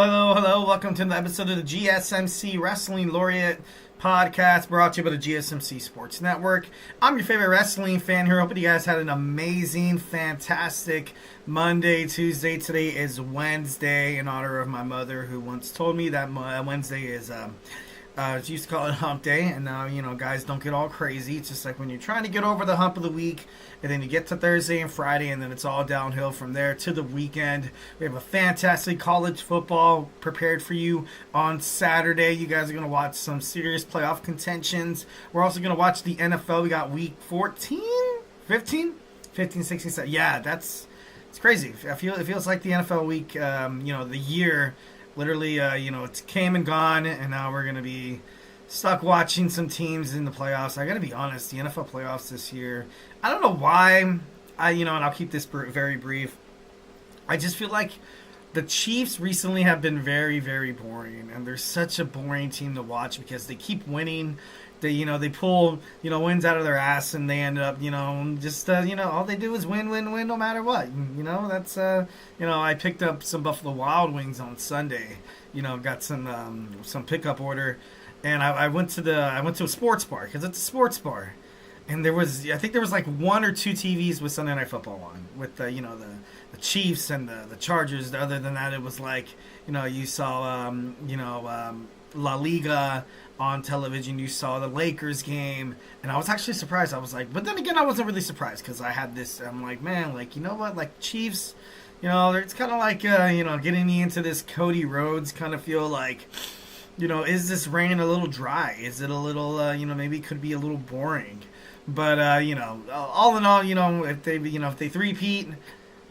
Hello. Welcome to the episode of the GSMC Wrestling Laureate podcast brought to you by the GSMC Sports Network. I'm your favorite wrestling fan here. Hoping you guys had an amazing, fantastic Monday, Tuesday. Today is Wednesday in honor of my mother who once told me that Wednesday is... she used to call it hump day, and now, guys, don't get all crazy. It's just like when you're trying to get over the hump of the week, and then you get to Thursday and Friday, and then it's all downhill from there to the weekend. We have a fantastic college football prepared for you on Saturday. You guys are going to watch some serious playoff contentions. We're also going to watch the NFL. We got week 14, 15, 16, 17. Yeah, it's crazy. It feels like the NFL week, the year... Literally, it's came and gone, and now we're going to be stuck watching some teams in the playoffs. I got to be honest, the NFL playoffs this year, I don't know why, and I'll keep this very brief. I just feel like the Chiefs recently have been very, very boring, and they're such a boring team to watch because they keep winning. They pull, wins out of their ass, and they end up, all they do is win, no matter what. That's, I picked up some Buffalo Wild Wings on Sunday. Got some pickup order, and I went to a sports bar because it's a sports bar, and I think there was like one or two TVs with Sunday Night Football on with the Chiefs and the Chargers. Other than that, it was like, you saw, La Liga on television, you saw the Lakers game, and I was actually surprised. I was like, but then again, I wasn't really surprised because I had this, I'm like, man, like, you know what, like Chiefs, it's kind of like, getting me into this Cody Rhodes kind of feel like, is this reign a little dry? Is it a little, maybe it could be a little boring, but, all in all, if they three-peat,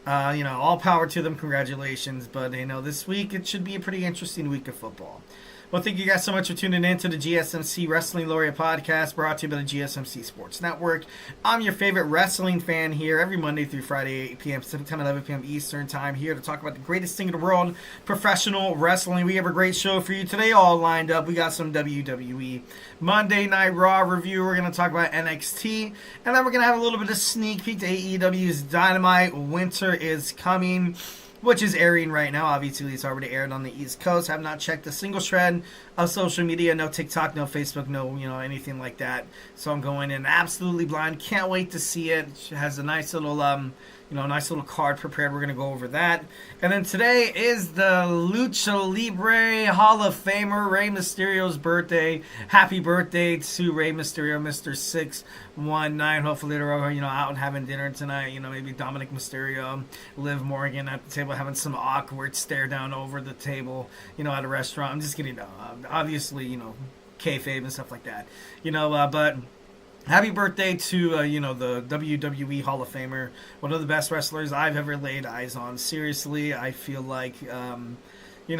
all power to them, congratulations, but, this week, it should be a pretty interesting week of football. Well, thank you guys so much for tuning in to the GSMC Wrestling Laureate podcast brought to you by the GSMC Sports Network. I'm your favorite wrestling fan here every Monday through Friday, 8 p.m. Pacific Time, 11 p.m. Eastern Time, here to talk about the greatest thing in the world, professional wrestling. We have a great show for you today, all lined up. We got some WWE Monday Night Raw review. We're going to talk about NXT, and then we're going to have a little bit of sneak peek to AEW's Dynamite Winter is coming, which is airing right now. Obviously, it's already aired on the East Coast. Have not checked a single shred of social media. No TikTok, no Facebook, no, anything like that. So I'm going in absolutely blind. Can't wait to see it. It has a nice little, nice little card prepared. We're going to go over that. And then today is the Lucha Libre Hall of Famer, Rey Mysterio's birthday. Happy birthday to Rey Mysterio, Mr. 619. Hopefully they're out and having dinner tonight. Maybe Dominic Mysterio, Liv Morgan at the table having some awkward stare down over the table, at a restaurant. I'm just kidding. Obviously, kayfabe and stuff like that. But happy birthday to, the WWE Hall of Famer, one of the best wrestlers I've ever laid eyes on. Seriously, I feel like, he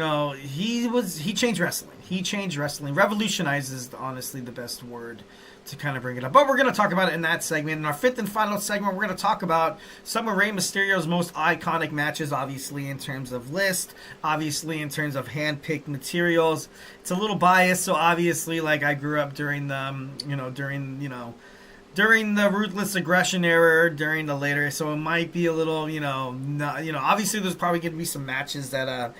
changed wrestling. He changed wrestling. Revolutionized is honestly the best word to kind of bring it up. But we're going to talk about it in that segment. In our fifth and final segment, we're going to talk about some of Rey Mysterio's most iconic matches, obviously in terms of list, obviously in terms of hand-picked materials. It's a little biased, so obviously, like, I grew up during the, during the Ruthless Aggression era, during the later, so it might be a little, obviously there's probably going to be some matches that, I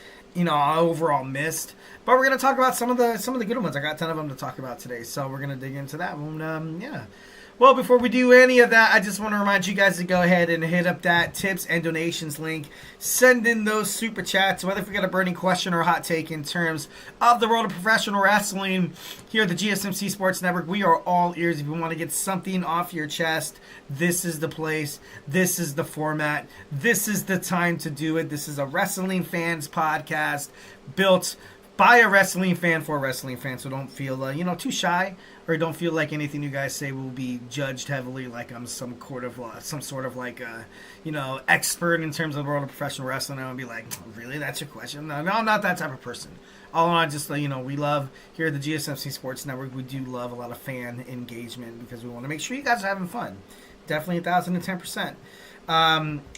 overall missed. But we're going to talk about some of the good ones. I got 10 of them to talk about today, so we're going to dig into that one. Yeah. Well, before we do any of that, I just want to remind you guys to go ahead and hit up that tips and donations link. Send in those super chats, whether if you got a burning question or a hot take in terms of the world of professional wrestling. Here at the GSMC Sports Network, we are all ears. If you want to get something off your chest, this is the place. This is the format. This is the time to do it. This is a wrestling fans podcast built by a wrestling fan for a wrestling fan, so don't feel too shy, or don't feel like anything you guys say will be judged heavily like I'm some sort of expert in terms of the world of professional wrestling. I would be like, really, that's your question? No, I'm not that type of person. All in all, just we love here at the GSMC Sports Network, we do love a lot of fan engagement because we want to make sure you guys are having fun. Definitely 1,010%.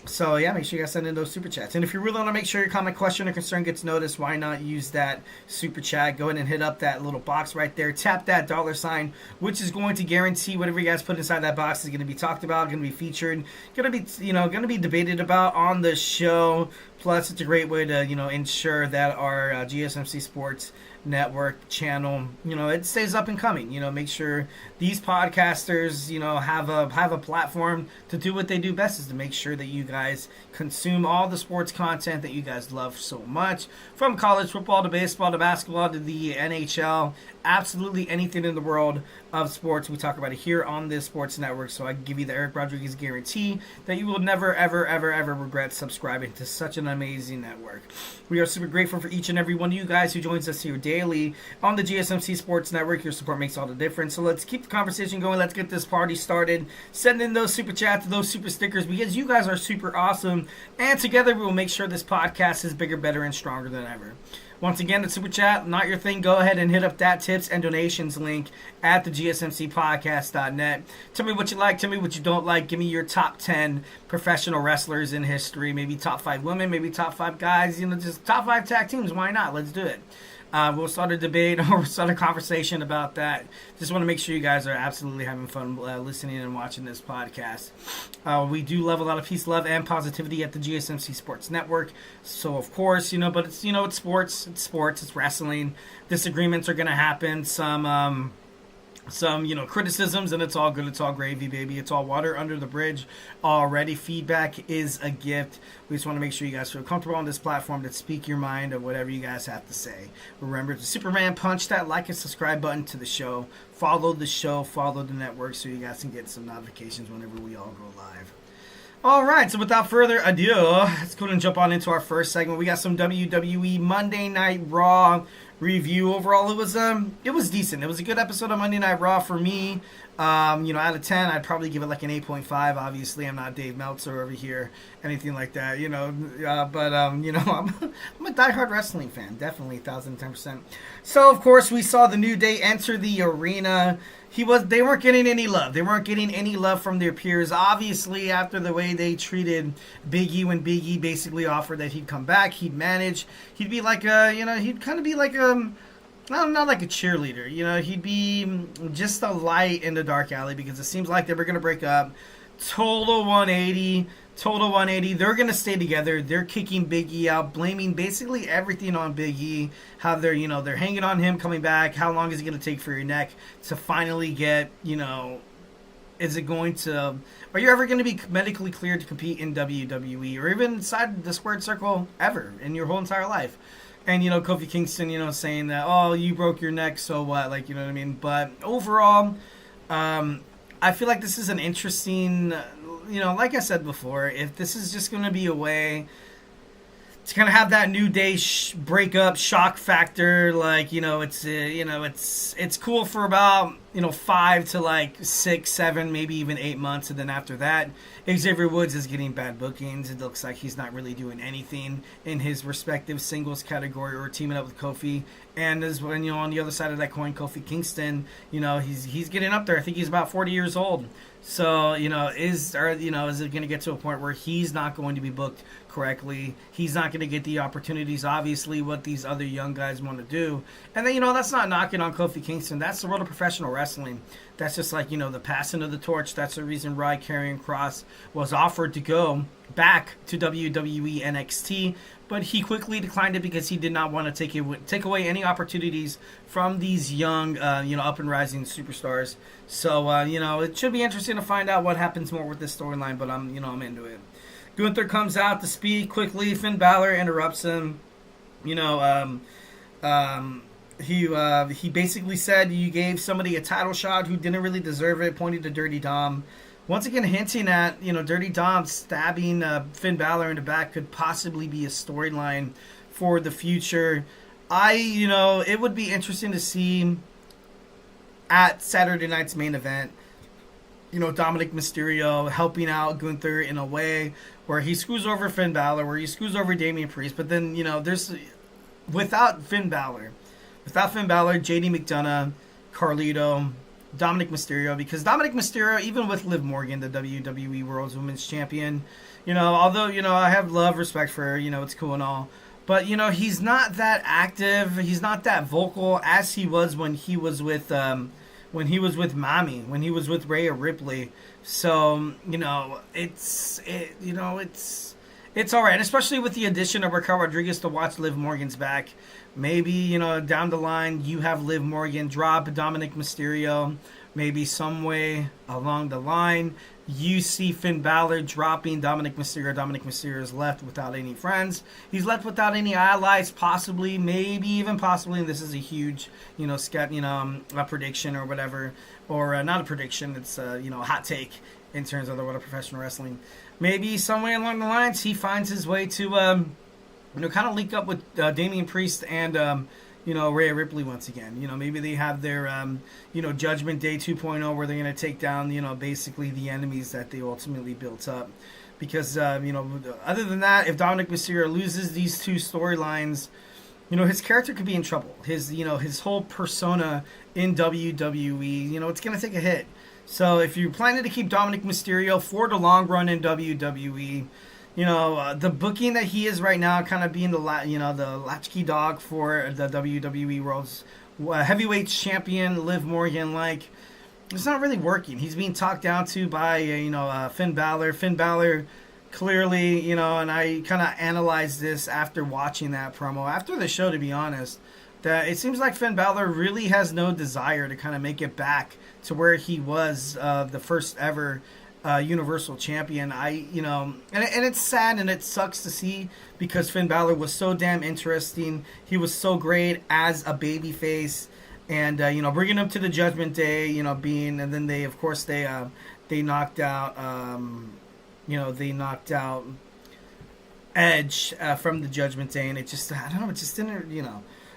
So yeah, make sure you guys send in those super chats. And if you really want to make sure your comment, question, or concern gets noticed, why not use that super chat? Go ahead and hit up that little box right there. Tap that $, which is going to guarantee whatever you guys put inside that box is going to be talked about, going to be featured, going to be debated about on the show. Plus, it's a great way to, ensure that our GSMC Sports Network channel, it stays up and coming. Make sure these podcasters, have a platform to do what they do best, is to make sure that you guys consume all the sports content that you guys love so much, from college football to baseball to basketball to the NHL, absolutely anything in the world of sports. We talk about it here on this sports network, so I give you the Eric Rodriguez guarantee that you will never, ever, ever, ever regret subscribing to such an amazing network. We are super grateful for each and every one of you guys who joins us here daily on the GSMC Sports Network. Your support makes all the difference, so let's keep the conversation going. Let's get this party started. Send in those super chats, those super stickers, because you guys are super awesome, and together we will make sure this podcast is bigger, better, and stronger than ever. Once again, the super chat, not your thing. Go ahead and hit up that tips and donations link at the GSMCpodcast.net. Tell me what you like. Tell me what you don't like. Give me your top 10 professional wrestlers in history. Maybe top 5 women. Maybe top 5 guys. Just top 5 tag teams. Why not? Let's do it. We'll start a debate or we'll start a conversation about that. Just want to make sure you guys are absolutely having fun listening and watching this podcast. We do love a lot of peace, love, and positivity at the GSMC Sports Network. So, of course, but it's, it's sports. It's sports. It's wrestling. Disagreements are going to happen. Some criticisms, and it's all good. It's all gravy, baby. It's all water under the bridge already. Feedback is a gift. We just want to make sure you guys feel comfortable on this platform to speak your mind of whatever you guys have to say. Remember to Superman punch that like and subscribe button to the show. Follow the show, follow the network, so you guys can get some notifications whenever we all go live. All right, so without further ado, let's go and jump on into our first segment. We got some WWE Monday Night Raw review. Overall, it was decent. It was a good episode of Monday Night Raw for me. Out of 10, I'd probably give it like an 8.5. Obviously, I'm not Dave Meltzer over here, anything like that, but I'm a diehard wrestling fan, definitely 1,010%. So, of course, we saw the New Day enter the arena. They weren't getting any love. They weren't getting any love from their peers. Obviously, after the way they treated Big E, when Big E basically offered that he'd come back, he'd manage, he'd be like he'd kind of be like not like a cheerleader. He'd be just a light in the dark alley, because it seems like they were going to break up. Total 180. They're going to stay together. They're kicking Big E out, blaming basically everything on Big E. How they're hanging on him coming back. How long is it going to take for your neck to finally get, is it going to, are you ever going to be medically cleared to compete in WWE or even inside the squared circle ever in your whole entire life? And, Kofi Kingston, saying that, oh, you broke your neck, so what? Like, you know what I mean? But overall, I feel like this is an interesting, like I said before, if this is just going to be a way to kind of have that New Day breakup shock factor, like, it's cool for about, 5 to like 6, 7, maybe even 8 months. And then after that, Xavier Woods is getting bad bookings. It looks like he's not really doing anything in his respective singles category or teaming up with Kofi. And as when, on the other side of that coin, Kofi Kingston, he's getting up there. I think he's about 40 years old. So, is it going to get to a point where he's not going to be booked correctly? He's not going to get the opportunities, obviously, what these other young guys want to do. And then, that's not knocking on Kofi Kingston. That's the world of professional wrestling. That's just like, the passing of the torch. That's the reason Rye Karrion Kross was offered to go back to WWE NXT, but he quickly declined it because he did not want to take away any opportunities from these young, up and rising superstars. So, it should be interesting to find out what happens more with this storyline, but I'm into it. Gunther comes out to speak quickly. Finn Balor interrupts him. He basically said you gave somebody a title shot who didn't really deserve it, pointing to Dirty Dom. Once again, hinting at, Dirty Dom stabbing Finn Balor in the back could possibly be a storyline for the future. It would be interesting to see at Saturday night's main event, Dominic Mysterio helping out Gunther in a way where he screws over Finn Balor, where he screws over Damian Priest. But then, there's, without Finn Balor, JD McDonough, Carlito, Dominic Mysterio, because Dominic Mysterio, even with Liv Morgan, the WWE World's Women's Champion, although, I have love, respect for her, it's cool and all, but, he's not that active, he's not that vocal as he was when he was with Mami, when he was with Rhea Ripley. So, it's It's all right, especially with the addition of Raquel Rodriguez to watch Liv Morgan's back. Maybe, down the line, you have Liv Morgan drop Dominic Mysterio. Maybe some way along the line, you see Finn Balor dropping Dominic Mysterio. Dominic Mysterio is left without any friends. He's left without any allies, possibly, maybe even possibly. And this is a huge, a prediction or whatever. Or not a prediction, it's, a hot take in terms of the world of professional wrestling. Maybe somewhere along the lines, he finds his way to, kind of link up with Damian Priest and, Rhea Ripley once again. Maybe they have their, Judgment Day 2.0 where they're going to take down, basically the enemies that they ultimately built up. Because, other than that, if Dominic Mysterio loses these two storylines, his character could be in trouble. His whole persona in WWE, it's going to take a hit. So if you're planning to keep Dominic Mysterio for the long run in WWE, the booking that he is right now, kind of being the latchkey dog for the WWE World's Heavyweight Champion, Liv Morgan, it's not really working. He's being talked down to by, Finn Balor. Finn Balor clearly, and I kind of analyzed this after watching that promo, after the show, to be honest, that it seems like Finn Balor really has no desire to kind of make it back to where he was the first ever Universal Champion. And it's sad and it sucks to see because Finn Balor was so damn interesting. He was so great as a babyface, and bringing him to the Judgment Day, and then they knocked out Edge from the Judgment Day, and it just, I don't know, it just didn't,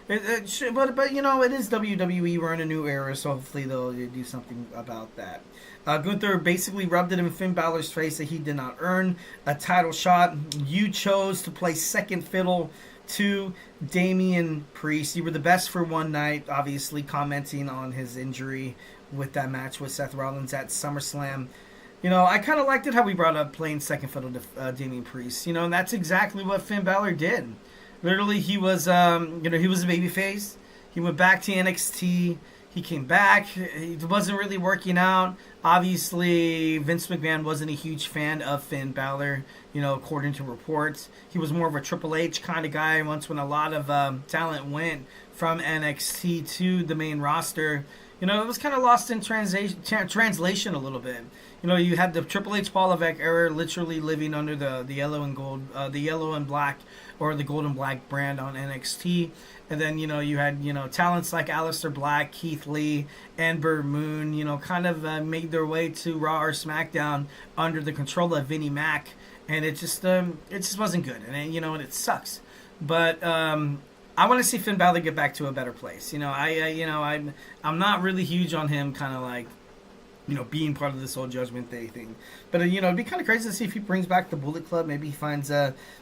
It should, but it is WWE. We're in a new era, so hopefully they'll do something about that. Gunther basically rubbed it in Finn Balor's face that he did not earn a title shot. You chose to play second fiddle to Damian Priest. You were the best for one night, obviously commenting on his injury with that match with Seth Rollins at SummerSlam. I kind of liked it how we brought up playing second fiddle to Damian Priest. And that's exactly what Finn Balor did. Literally, he was, he was a babyface. He went back to NXT. He came back. It wasn't really working out. Obviously, Vince McMahon wasn't a huge fan of Finn Balor, according to reports. He was more of a Triple H kind of guy. Once when a lot of talent went from NXT to the main roster, it was kind of lost in translation a little bit. You had the Triple H Paul Levesque era literally living under the yellow and gold, the yellow and black, or the gold and black brand on NXT. And then, you had, talents like Aleister Black, Keith Lee, Ember Moon, kind of made their way to Raw or SmackDown under the control of Vinnie Mac. And it just wasn't good. And, and it sucks. But, I want to see Finn Balor get back to a better place. I'm not really huge on him kind of being part of this whole Judgment Day thing. But, it'd be kind of crazy to see if he brings back the Bullet Club. Maybe he finds,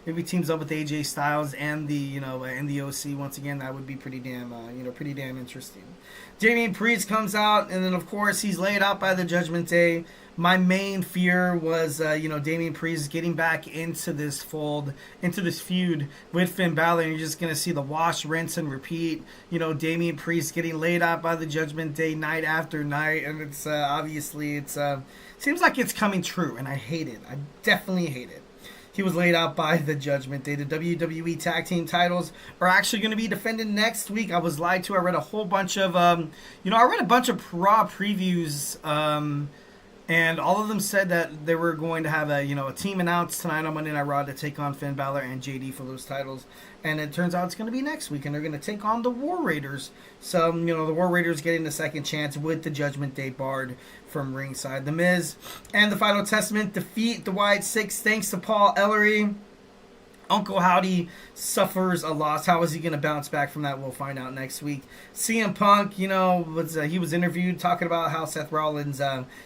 maybe teams up with AJ Styles and the, and the OC once again. That would be pretty damn interesting. Damian Priest comes out, and then, of course, he's laid out by the Judgment Day. My main fear was, Damian Priest getting back into this fold, into this feud with Finn Balor, and you're just going to see the wash, rinse, and repeat. Damian Priest getting laid out by the Judgment Day night after night, and it's, obviously, seems like it's coming true, and I hate it. I definitely hate it. He was laid out by the Judgment Day. The WWE Tag Team titles are actually going to be defended next week. I was lied to. I read a whole bunch of, I read a bunch of Raw previews, and all of them said that they were going to have a team announced tonight on Monday Night Raw to take on Finn Balor and JD for those titles. And it turns out it's going to be next week, and they're going to take on the War Raiders. So, the War Raiders getting the second chance with the Judgment Day barred from ringside. The Miz and the Final Testament defeat the Wyatt Sicks thanks to Paul Ellery. Uncle Howdy suffers a loss. How is he going to bounce back from that? We'll find out next week. CM Punk, he was interviewed talking about how Seth Rollins,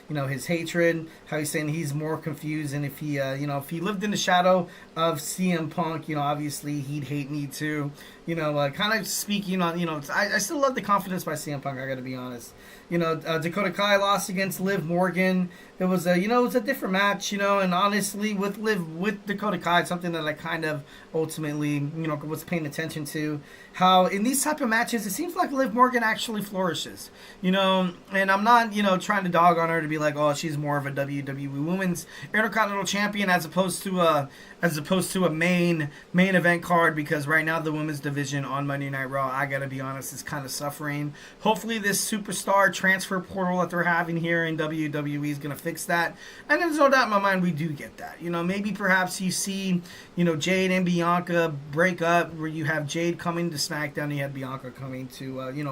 his hatred, how he's saying he's more confused, and if he, if he lived in the shadow of CM Punk, obviously he'd hate me too. Kind of speaking on, I still love the confidence by CM Punk, I got to be honest. Dakota Kai lost against Liv Morgan. It was a different match, and honestly, with Dakota Kai, it's something that I kind of ultimately, was paying attention to. How in these type of matches, it seems like Liv Morgan actually flourishes, and I'm not, trying to dog on her to be like, oh, she's more of a WWE Women's Intercontinental Champion as opposed to as opposed to a main event card, because right now the women's division on Monday Night Raw, I gotta be honest, is kind of suffering. Hopefully this superstar transfer portal that they're having here in WWE is gonna fix that, and there's no doubt in my mind we do get that. Maybe perhaps you see, Jade and Bianca break up, where you have Jade coming to SmackDown, you had Bianca coming to, where you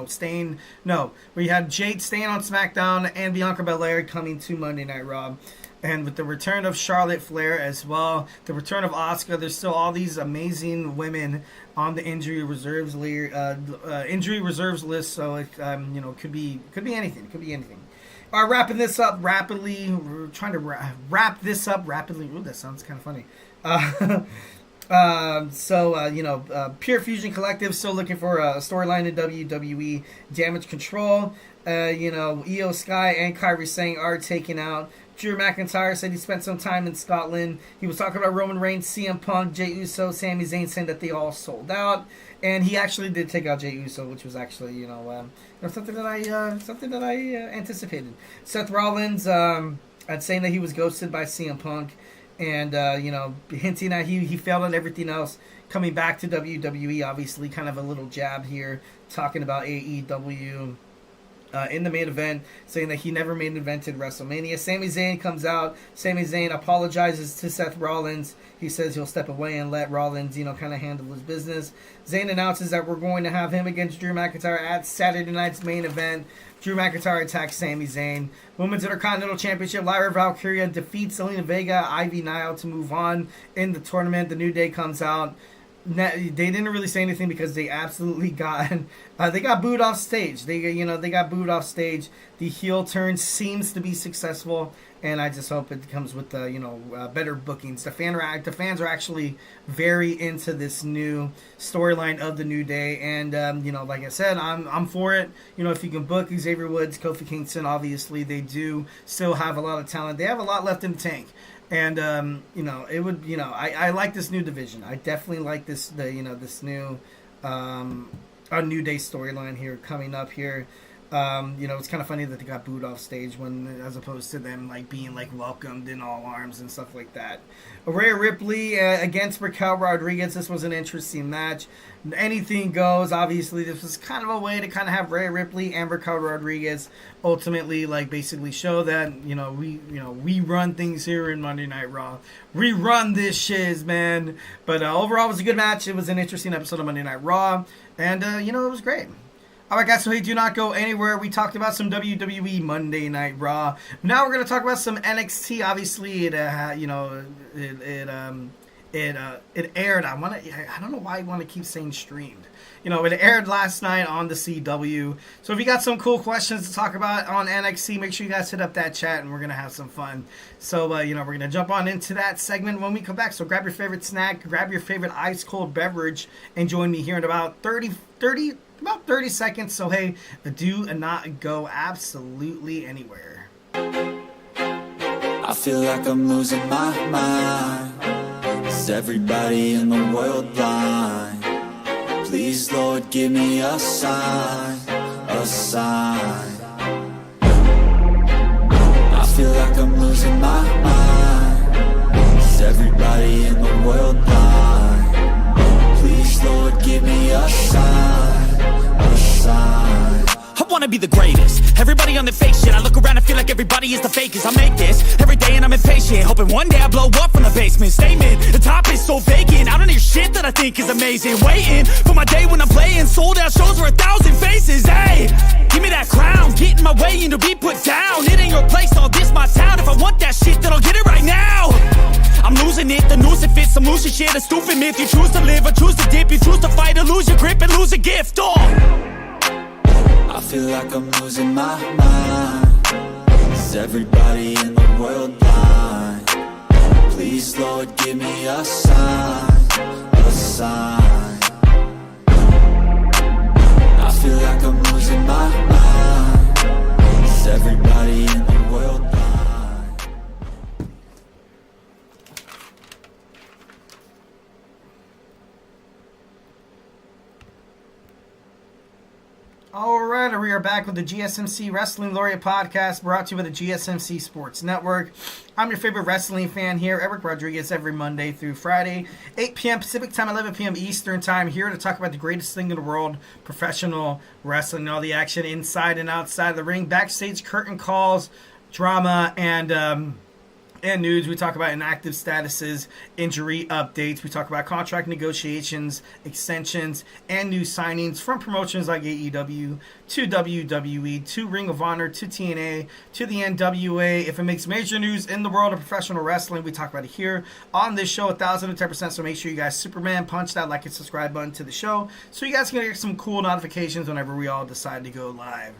had Jade staying on SmackDown and Bianca Belair coming to Monday Night Raw. And with the return of Charlotte Flair as well, the return of Asuka, there's still all these amazing women on the injury reserves list. So it could be anything. It could be anything. All right, wrapping this up rapidly. We're trying to wrap this up rapidly. Ooh, that sounds kind of funny. Pure Fusion Collective still looking for a storyline in WWE. Damage Control. Io Sky and Kairi Sane are taken out. Drew McIntyre said he spent some time in Scotland. He was talking about Roman Reigns, CM Punk, Jey Uso, Sami Zayn, saying that they all sold out. And he actually did take out Jey Uso, which was actually, something that I anticipated. Seth Rollins saying that he was ghosted by CM Punk, and hinting that he failed on everything else. Coming back to WWE, obviously, kind of a little jab here, talking about AEW. In the main event, saying that he never main evented WrestleMania. Sami Zayn comes out. Sami Zayn apologizes to Seth Rollins. He says he'll step away and let Rollins, kind of handle his business. Zayn announces that we're going to have him against Drew McIntyre at Saturday night's main event. Drew McIntyre attacks Sami Zayn. Women's Intercontinental Championship, Lyra Valkyria defeats Zelina Vega, Ivy Nile to move on in the tournament. The New Day comes out. They didn't really say anything because they absolutely got booed off stage. They got booed off stage. The heel turn seems to be successful, and I just hope it comes with better bookings. The fans are actually very into this new storyline of the New Day, and like I said, I'm for it. If you can book Xavier Woods, Kofi Kingston, obviously they do still have a lot of talent. They have a lot left in the tank. And it would, I like this new division. I definitely like this new a New Day storyline here coming up here. It's kind of funny that they got booed off stage as opposed to them being welcomed in all arms and stuff like that. Rhea Ripley against Raquel Rodriguez. This was an interesting match. Anything goes. Obviously, this was kind of a way to kind of have Rhea Ripley and Raquel Rodriguez ultimately basically show that we run things here in Monday Night Raw. We run this shiz, man. But overall, it was a good match. It was an interesting episode of Monday Night Raw, and it was great. Alright guys, so hey, do not go anywhere. We talked about some WWE Monday Night Raw. Now we're going to talk about some NXT. Obviously, it aired. I don't know why I want to keep saying streamed. It aired last night on the CW. So if you got some cool questions to talk about on NXT, make sure you guys hit up that chat and we're going to have some fun. So, we're going to jump on into that segment when we come back. So grab your favorite snack, grab your favorite ice cold beverage, and join me here in about 30 seconds. So hey, do not go absolutely anywhere. I feel like I'm losing my mind. Is everybody in the world blind? Please, Lord, give me a sign, a sign. I feel like I'm losing my mind. Is everybody in the world blind? Please, Lord, give me a sign, a sign. I wanna be the greatest. Everybody on the fake shit. I look around and feel like everybody is the fakest. I make this every day and I'm impatient, hoping one day I blow up from the basement. Statement, the top is so vacant. I don't hear shit that I think is amazing. Waiting for my day when I'm playing sold out shows for 1,000 faces. Hey, give me that crown, get in my way and to be put down. It ain't your place, all this my town. If I want that shit, then I'll get it right now. I'm losing it, the noose it fits. I'm losing shit, a stupid myth. You choose to live or choose to dip. You choose to fight or lose your grip and lose a gift. I feel like I'm losing my mind. Is everybody in the world blind? Please, Lord, give me a sign, a sign. I feel like I'm losing my mind. Is everybody in the world blind? All right, we are back with the GSMC Wrestling Laureate podcast brought to you by the GSMC Sports Network. I'm your favorite wrestling fan here, Eric Rodriguez, every Monday through Friday, 8 p.m. Pacific time, 11 p.m. Eastern time, here to talk about the greatest thing in the world, professional wrestling, all the action inside and outside of the ring, backstage curtain calls, drama, and news. We talk about inactive statuses, injury updates. We talk about contract negotiations, extensions, and new signings from promotions like AEW to WWE to Ring of Honor to TNA to the NWA. If it makes major news in the world of professional wrestling, we talk about it here on this show, 1,010%. So make sure you guys Superman punch that like and subscribe button to the show so you guys can get some cool notifications whenever we all decide to go live.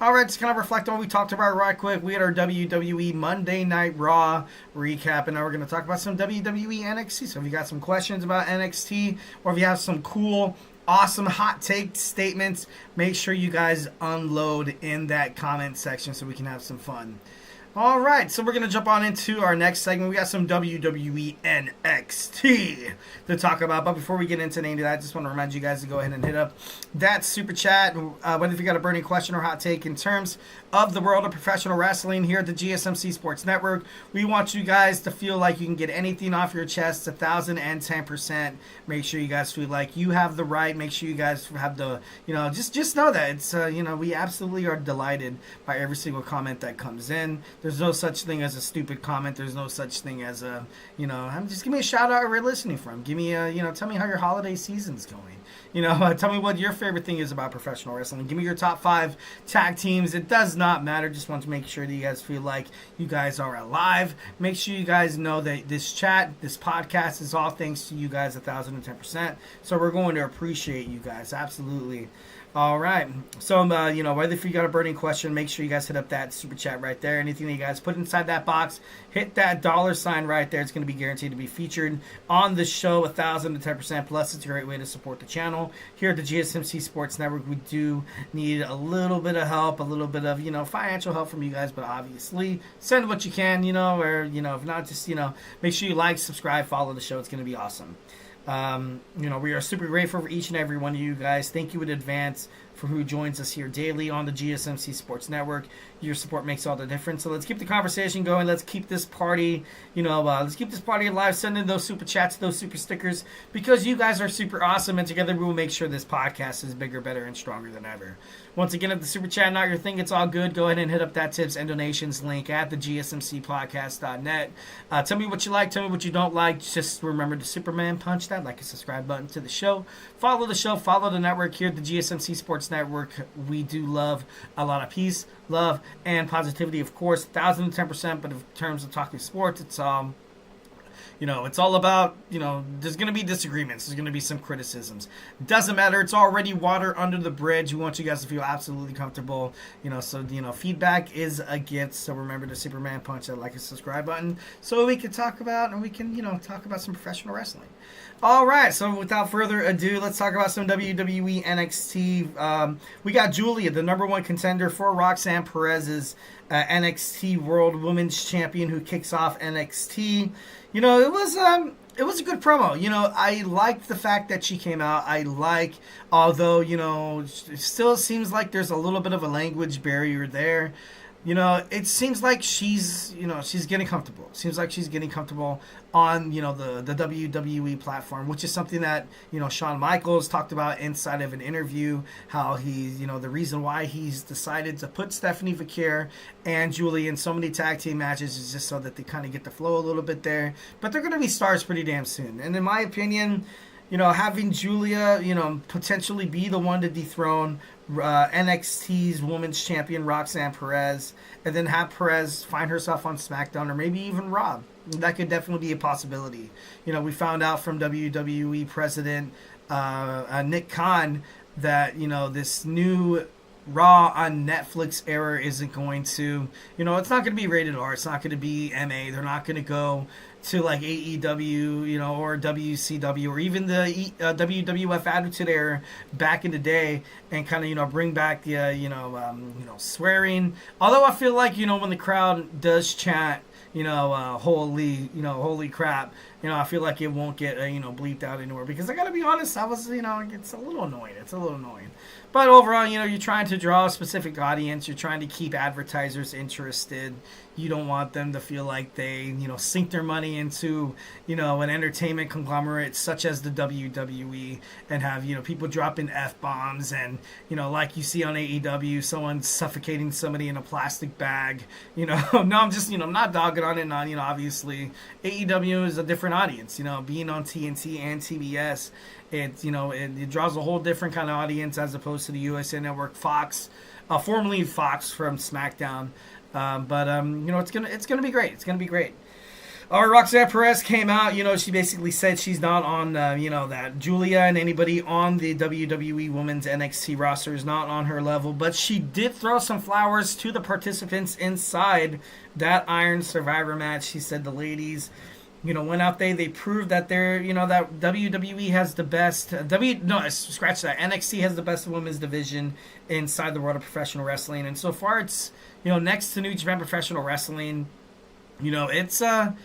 All right, just kind of reflect on what we talked about right quick. We had our WWE Monday Night Raw recap, and now we're going to talk about some WWE NXT. So if you got some questions about NXT, or if you have some cool, awesome hot take statements, make sure you guys unload in that comment section so we can have some fun. All right, so we're going to jump on into our next segment. We got some WWE NXT to talk about. But before we get into any of that, I just want to remind you guys to go ahead and hit up that super chat. Whether if you got a burning question or hot take in terms of the world of professional wrestling here at the GSMC Sports Network, we want you guys to feel like you can get anything off your chest 1,010%. Make sure you guys feel like you have the right. Make sure you guys have the, just know that it's, we absolutely are delighted by every single comment that comes in. There's no such thing as a stupid comment. There's no such thing as a, just give me a shout out where you're listening from. Give me a, tell me how your holiday season's going. Tell me what your favorite thing is about professional wrestling. Give me your top 5 tag teams. It does not matter. Just want to make sure that you guys feel like you guys are alive. Make sure you guys know that this podcast is all thanks to you guys 1,010%. So we're going to appreciate you guys. Absolutely. All right. So, whether if you got a burning question, make sure you guys hit up that super chat right there. Anything that you guys put inside that box, hit that $sign right there. It's going to be guaranteed to be featured on the show 1,010%. Plus, it's a great way to support the channel. Here at the GSMC Sports Network, we do need a little bit of help, a little bit of, financial help from you guys. But obviously, send what you can, or, if not, just, make sure you like, subscribe, follow the show. It's going to be awesome. We are super grateful for each and every one of you guys. Thank you in advance for who joins us here daily on the GSMC Sports Network. Your support makes all the difference. So let's keep the conversation going. Let's keep this party, alive. Send in those super chats, those super stickers, because you guys are super awesome, and together we will make sure this podcast is bigger, better, and stronger than ever. Once again, if the super chat not your thing, it's all good. Go ahead and hit up that tips and donations link at the gsmcpodcast.net. Tell me what you like. Tell me what you don't like. Just remember to Superman punch that like and subscribe button to the show. Follow the show. Follow the network here at the GSMC Sports Network. We do love a lot of peace, love, and positivity, of course, 1,010%. But in terms of talking sports, it's it's all about, there's going to be disagreements. There's going to be some criticisms. It doesn't matter. It's already water under the bridge. We want you guys to feel absolutely comfortable. Feedback is a gift. So remember to Superman punch that like and subscribe button so we can talk about some professional wrestling. All right. So without further ado, let's talk about some WWE NXT. We got Julia, the number 1 contender for Roxanne Perez's NXT World Women's Champion, who kicks off NXT. It was a good promo. I liked the fact that she came out. Although, it still seems like there's a little bit of a language barrier there. It seems like she's getting comfortable. Seems like she's getting comfortable on, the WWE platform, which is something that, Shawn Michaels talked about inside of an interview, how he's, the reason why he's decided to put Stephanie Vaquer and Julie in so many tag team matches is just so that they kind of get the flow a little bit there. But they're going to be stars pretty damn soon. And in my opinion, having Julia, potentially be the one to dethrone NXT's Women's Champion Roxanne Perez, and then have Perez find herself on SmackDown or maybe even Raw. That could definitely be a possibility. We found out from WWE President Nick Khan that, this new Raw on Netflix era isn't going to, it's not going to be rated R. It's not going to be MA. They're not going to go to like AEW, or WCW, or even the WWF Attitude Era back in the day, and kind of bring back the swearing. Although I feel like when the crowd does chant, holy crap, I feel like it won't get bleeped out anywhere, because I gotta be honest, I was it's a little annoying. But overall, you're trying to draw a specific audience. You're trying to keep advertisers interested. You don't want them to feel like they, sink their money into, an entertainment conglomerate such as the WWE and have, people dropping F-bombs and, like you see on AEW, someone suffocating somebody in a plastic bag. No, I'm just, I'm not dogging on it. Obviously, AEW is a different audience, being on TNT and TBS. It draws a whole different kind of audience as opposed to the USA Network, Fox, formerly Fox from SmackDown. It's gonna be great. It's gonna be great. All right, Roxanne Perez came out. She basically said she's not on, that Julia and anybody on the WWE Women's NXT roster is not on her level. But she did throw some flowers to the participants inside that Iron Survivor match. She said the ladies, went out there. They proved that they're, that WWE has the best. Scratch that. NXT has the best women's division inside the world of professional wrestling. And so far, it's, next to New Japan Professional Wrestling, it's the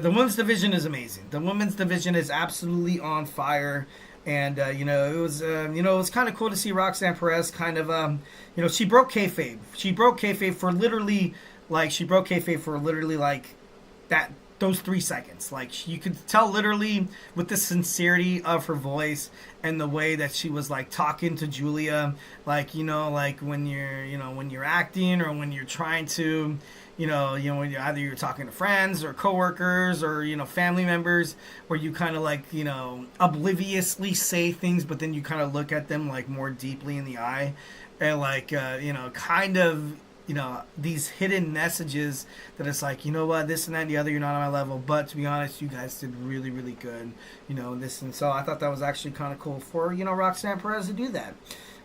women's division is amazing. The women's division is absolutely on fire. And it was kind of cool to see Roxanne Perez kind of she broke kayfabe. She broke kayfabe for literally like that. Those 3 seconds, like you could tell literally with the sincerity of her voice and the way that she was like talking to Julia, like like when you're acting or when you're trying to, when either you're talking to friends or coworkers or family members, where you kind of like obliviously say things, but then you kind of look at them like more deeply in the eye, and like kind of. These hidden messages that it's like, what, this and that and the other, you're not on my level. But to be honest, you guys did really, really good, this. And so I thought that was actually kind of cool for, Roxanne Perez to do that.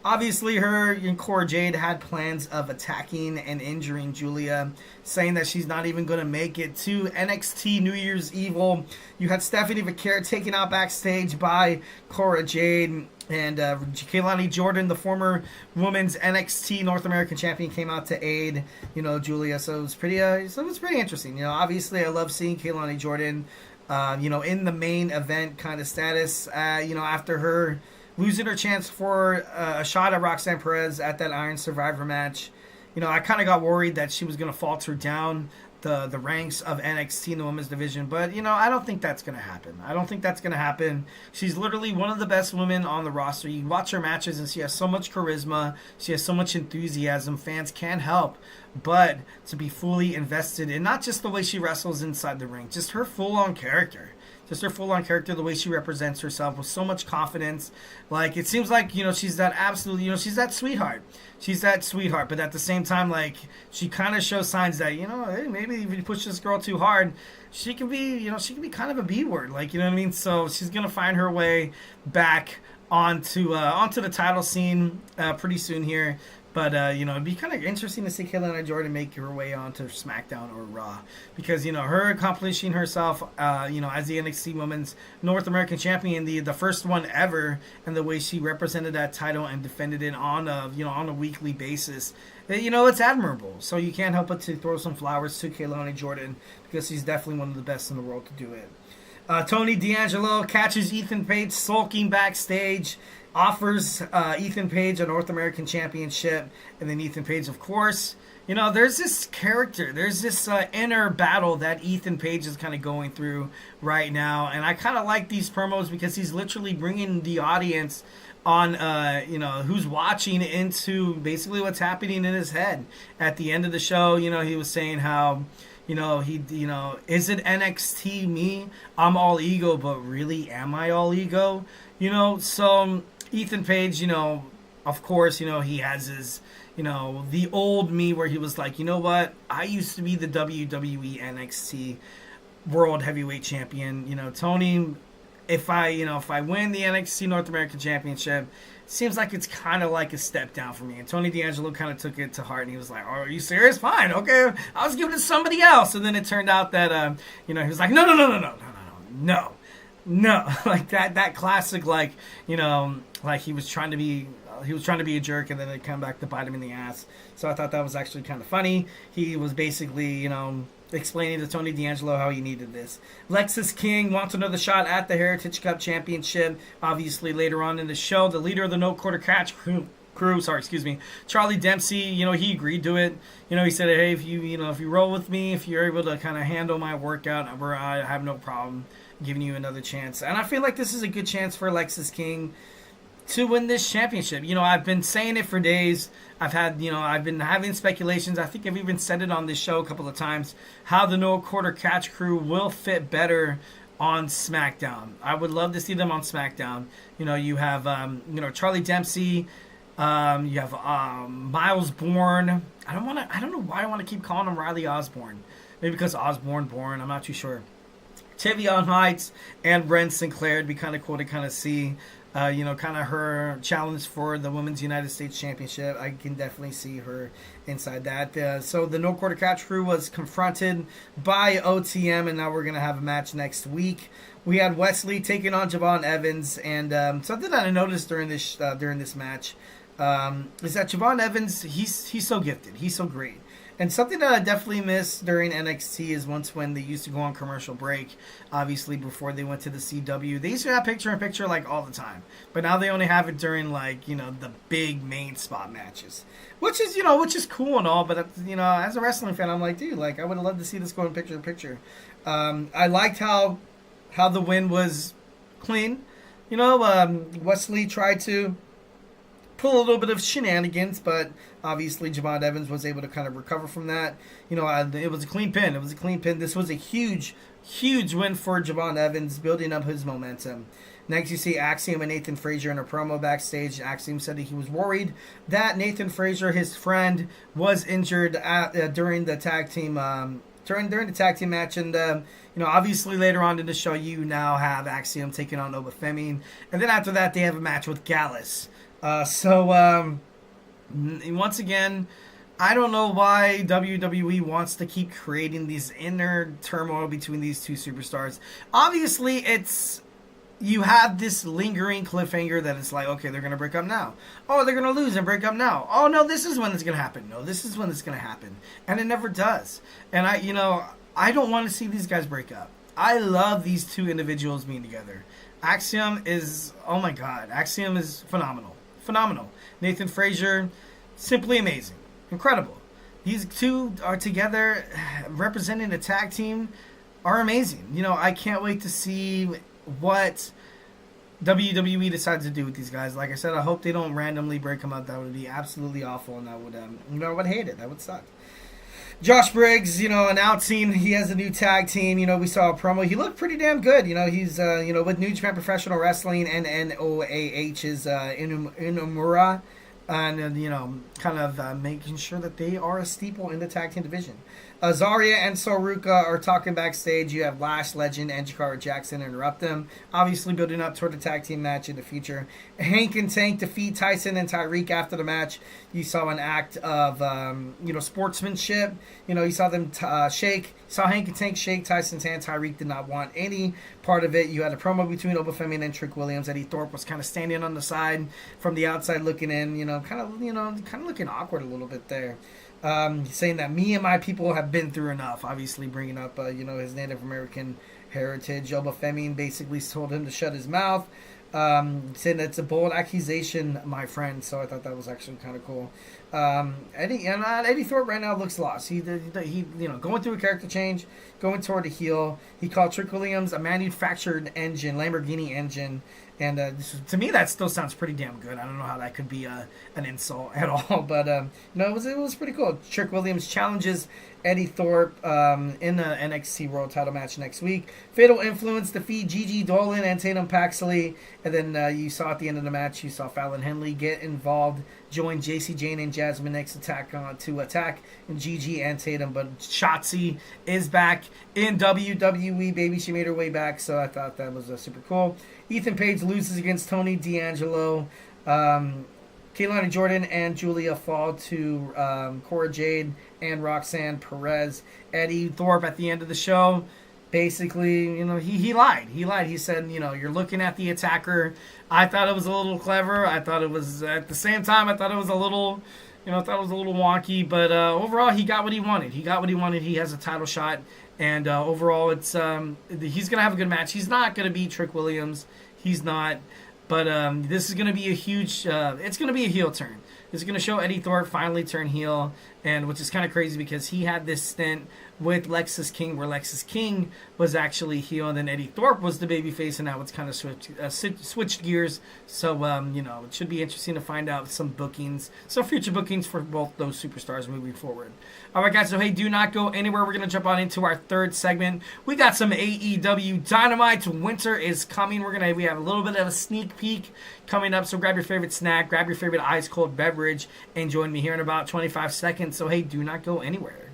Obviously, her and Cora Jade had plans of attacking and injuring Julia, saying that she's not even going to make it to NXT New Year's Evil. You had Stephanie Vaquer taken out backstage by Cora Jade. And Kaylani Jordan, the former women's NXT North American champion, came out to aid, Julia. So it was pretty interesting. Obviously I love seeing Kaylani Jordan, in the main event kind of status. After her losing her chance for a shot at Roxanne Perez at that Iron Survivor match, I kind of got worried that she was going to falter down the ranks of NXT in the women's division, but I don't think that's going to happen. She's literally one of the best women on the roster. You watch her matches and she has so much charisma, she has so much enthusiasm. Fans can't help but to be fully invested in not just the way she wrestles inside the ring, just her full-on character. The way she represents herself with so much confidence. Like, it seems like, she's that absolute, she's that sweetheart. But at the same time, like, she kind of shows signs that, hey, maybe if you push this girl too hard, she can be kind of a B word. Like, what I mean? So she's going to find her way back onto the title scene pretty soon here. But, it'd be kind of interesting to see Kaylani Jordan make her way onto SmackDown or Raw. Because, her accomplishing herself, as the NXT Women's North American Champion, the first one ever, and the way she represented that title and defended it on a weekly basis, it's admirable. So you can't help but to throw some flowers to Kaylani Jordan, because she's definitely one of the best in the world to do it. Tony D'Angelo catches Ethan Page sulking backstage, offers Ethan Page a North American Championship, and then Ethan Page, of course, there's this character, there's this inner battle that Ethan Page is kind of going through right now, and I kind of like these promos because he's literally bringing the audience on, who's watching into basically what's happening in his head. At the end of the show, he was saying how, is it NXT me? I'm all ego, but really, am I all ego? So Ethan Page, of course, he has his, the old me where he was like, what? I used to be the WWE NXT World Heavyweight Champion. Tony, if I win the NXT North American Championship, it seems like it's kind of like a step down for me. And Tony D'Angelo kind of took it to heart, and he was like, "Oh, are you serious? Fine, okay, I was giving it to somebody else." And then it turned out that, he was like, no, like that classic, like, like he was trying to be a jerk, and then it came back to bite him in the ass. So I thought that was actually kind of funny. He was basically, explaining to Tony D'Angelo how he needed this. Lexis King wants another shot at the Heritage Cup Championship. Obviously, later on in the show, the leader of the No Quarter Catch crew, Charlie Dempsey, he agreed to it. He said, hey, if you roll with me, if you're able to kind of handle my workout, I have no problem giving you another chance. And I feel like this is a good chance for Lexis King to win this championship. I've been saying it for days. I've been having speculations. I think I've even said it on this show a couple of times, how the No Quarter Catch crew will fit better on SmackDown. I would love to see them on SmackDown. You have, Charlie Dempsey. You have Miles Bourne. I don't know why I want to keep calling him Riley Osborne. Maybe because Osborne Bourne. I'm not too sure. Tavion Heights and Ren Sinclair. It'd be kind of cool to kind of see, kind of her challenge for the Women's United States Championship. I can definitely see her inside that. So the No Quarter Catch crew was confronted by OTM, and now we're going to have a match next week. We had Wesley taking on Javon Evans, and something that I noticed during this match is that Javon Evans, he's so gifted. He's so great. And something that I definitely missed during NXT is when they used to go on commercial break, obviously before they went to the CW. They used to have picture-in-picture like all the time. But now they only have it during the big main spot matches. Which is cool and all, but as a wrestling fan, I'm like, dude, I would have loved to see this go in picture-in-picture. I liked how the win was clean. Wesley tried to pull a little bit of shenanigans, but obviously Javon Evans was able to kind of recover from that. It was a clean pin. This was a huge, huge win for Javon Evans, building up his momentum. Next, you see Axiom and Nathan Frazier in a promo backstage. Axiom said that he was worried that Nathan Frazier, his friend, was injured during the tag team during the tag team match, and obviously later on in the show, you now have Axiom taking on Obafemi, and then after that, they have a match with Gallus. Once again, I don't know why WWE wants to keep creating these inner turmoil between these two superstars. Obviously, you have this lingering cliffhanger that it's like, okay, they're going to break up now. Oh, they're going to lose and break up now. Oh, no, this is when it's going to happen. No, this is when it's going to happen. And it never does. And I don't want to see these guys break up. I love these two individuals being together. Axiom is, oh my God, Axiom is phenomenal. Nathan Frazier, simply amazing. Incredible. These two are together representing the tag team are amazing. I can't wait to see what WWE decides to do with these guys. Like I said, I hope they don't randomly break them up. That would be absolutely awful, and I would hate it. That would suck. Josh Briggs, announcing he has a new tag team. We saw a promo. He looked pretty damn good. He's, with New Japan Professional Wrestling and NOAH is Inumura. And, kind of making sure that they are a staple in the tag team division. Zarya and Soruka are talking backstage. You have Lash Legend and Jakara Jackson interrupt them. Obviously building up toward the tag team match in the future. Hank and Tank defeat Tyson and Tyreek after the match. You saw an act of, sportsmanship. You saw them shake. Saw Hank and Tank shake Tyson's hand. Tyreek did not want any part of it. You had a promo between Obafemi and Trick Williams. Eddie Thorpe was kind of standing on the side from the outside looking in, kind of looking awkward a little bit there. Saying that me and my people have been through enough. Obviously bringing up, his Native American heritage. Obafemi basically told him to shut his mouth. Saying that it's a bold accusation, my friend. So I thought that was actually kind of cool. Eddie Thorpe right now looks lost. He going through a character change, going toward a heel. He called Trick Williams a manufactured engine, Lamborghini engine. And to me, that still sounds pretty damn good. I don't know how that could be an insult at all, but it was pretty cool. Trick Williams challenges Eddie Thorpe in the NXT World Title match next week. Fatal Influence defeat Gigi Dolan and Tatum Paxley, and then you saw at the end of the match, you saw Fallon Henley get involved, join JC Jane and Jasmine X to attack Gigi and Tatum, but Shotzi is back in WWE, baby. She made her way back, so I thought that was super cool. Ethan Page loses against Tony D'Angelo. Keilani Jordan and Julia fall to Cora Jade and Roxanne Perez. Eddie Thorpe at the end of the show basically, he lied. He said, you're looking at the attacker. I thought it was a little clever. I thought it was, at the same time, I thought it was a little, wonky. But overall, he got what he wanted. He has a title shot. And overall, it's he's going to have a good match. He's not going to beat Trick Williams. He's not. But this is going to be a huge, it's going to be a heel turn. It's going to show Eddie Thorpe finally turn heel, and which is kind of crazy because he had this stint with Lexis King where Lexis King was actually heel, and then Eddie Thorpe was the babyface, and now it's kind of switched gears. So, it should be interesting to find out some future bookings for both those superstars moving forward. All right, guys, so hey, do not go anywhere. We're going to jump on into our third segment. We got some AEW Dynamite. Winter is coming. We have a little bit of a sneak peek coming up, so grab your favorite snack, grab your favorite ice cold beverage, and join me here in about 25 seconds. So hey, do not go anywhere.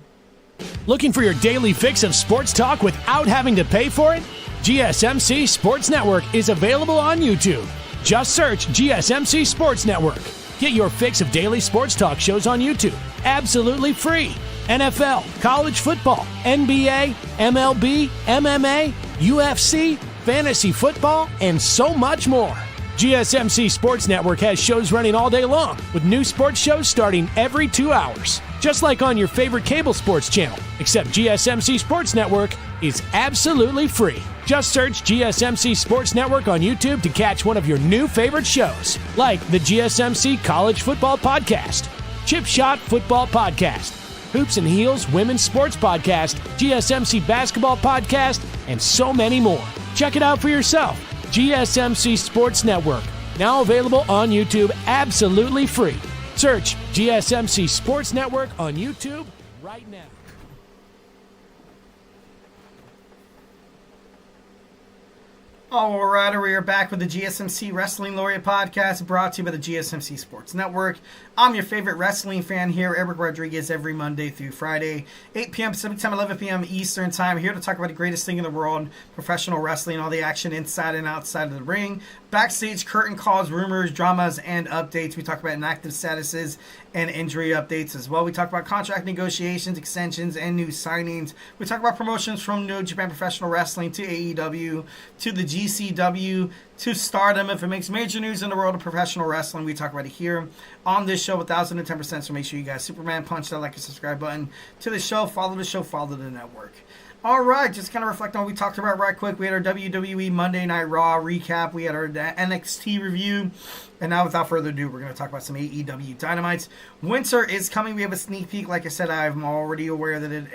Looking for your daily fix of sports talk without having to pay for it? GSMC Sports Network is available on YouTube. Just search GSMC Sports Network. Get your fix of daily sports talk shows on YouTube, absolutely free. NFL, college football, NBA, MLB, MMA, UFC, fantasy football, and so much more. GSMC Sports Network has shows running all day long, with new sports shows starting every 2 hours. Just like on your favorite cable sports channel, except GSMC Sports Network is absolutely free. Just search GSMC Sports Network on YouTube to catch one of your new favorite shows, like the GSMC College Football Podcast, Chip Shot Football Podcast, Hoops and Heels Women's Sports Podcast, GSMC Basketball Podcast, and so many more. Check it out for yourself. GSMC Sports Network, now available on YouTube absolutely free. Search GSMC Sports Network on YouTube right now. All right, we are back with the GSMC Wrestling Laureate podcast, brought to you by the GSMC Sports Network. I'm your favorite wrestling fan here, Eric Rodriguez, every Monday through Friday, 8 p.m. Pacific Time, 11 p.m. Eastern Time, here to talk about the greatest thing in the world, professional wrestling, all the action inside and outside of the ring, backstage curtain calls, rumors, dramas, and updates. We talk about inactive statuses and injury updates as well. We talk about contract negotiations, extensions, and new signings. We talk about promotions from New Japan Professional Wrestling to AEW to the GCW to Stardom. If it makes major news in the world of professional wrestling, we talk about it here on this show, 1,010%. So make sure you guys Superman punch that like and subscribe button to the show. Follow the show, follow the network. All right, just kind of reflect on what we talked about right quick. We had our WWE Monday Night Raw recap. We had our NXT review. And now, without further ado, we're going to talk about some AEW Dynamites. Winter is coming. We have a sneak peek. Like I said, I'm already aware that it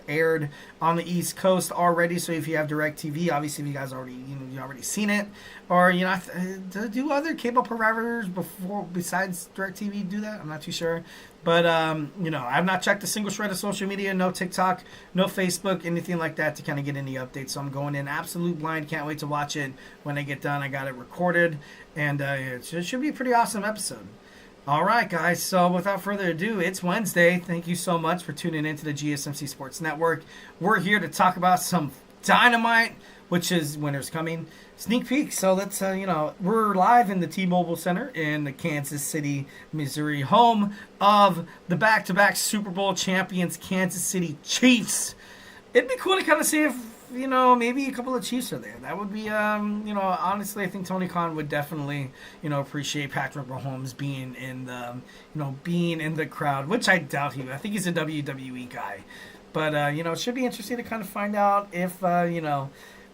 aired on the East Coast already. So if you have DirecTV, obviously, if you guys already you already seen it, or do other cable providers besides DirecTV do that? I'm not too sure. But, I've not checked a single shred of social media, no TikTok, no Facebook, anything like that to kind of get any updates. So I'm going in absolute blind. Can't wait to watch it when I get done. I got it recorded, and it should be a pretty awesome episode. All right, guys. So without further ado, it's Wednesday. Thank you so much for tuning into the GSMC Sports Network. We're here to talk about some Dynamite, which is Winter's coming. Sneak peek. So let's, we're live in the T-Mobile Center in the Kansas City, Missouri, home of the back-to-back Super Bowl champions, Kansas City Chiefs. It'd be cool to kind of see if, maybe a couple of Chiefs are there. That would be, honestly, I think Tony Khan would definitely, appreciate Patrick Mahomes being in the crowd, which I doubt he would. I think he's a WWE guy. But, it should be interesting to kind of find out if,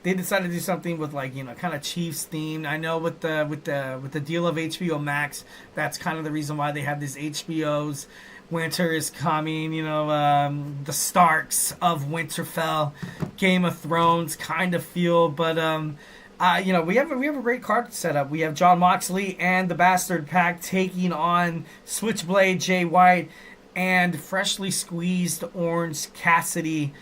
they decided to do something with kind of Chiefs themed. I know with the deal of HBO Max, that's kind of the reason why they have these HBOs. Winter is coming, the Starks of Winterfell, Game of Thrones kind of feel, but we have a great card set up. We have Jon Moxley and the Bastard Pack taking on Switchblade Jay White and freshly squeezed Orange Cassidy.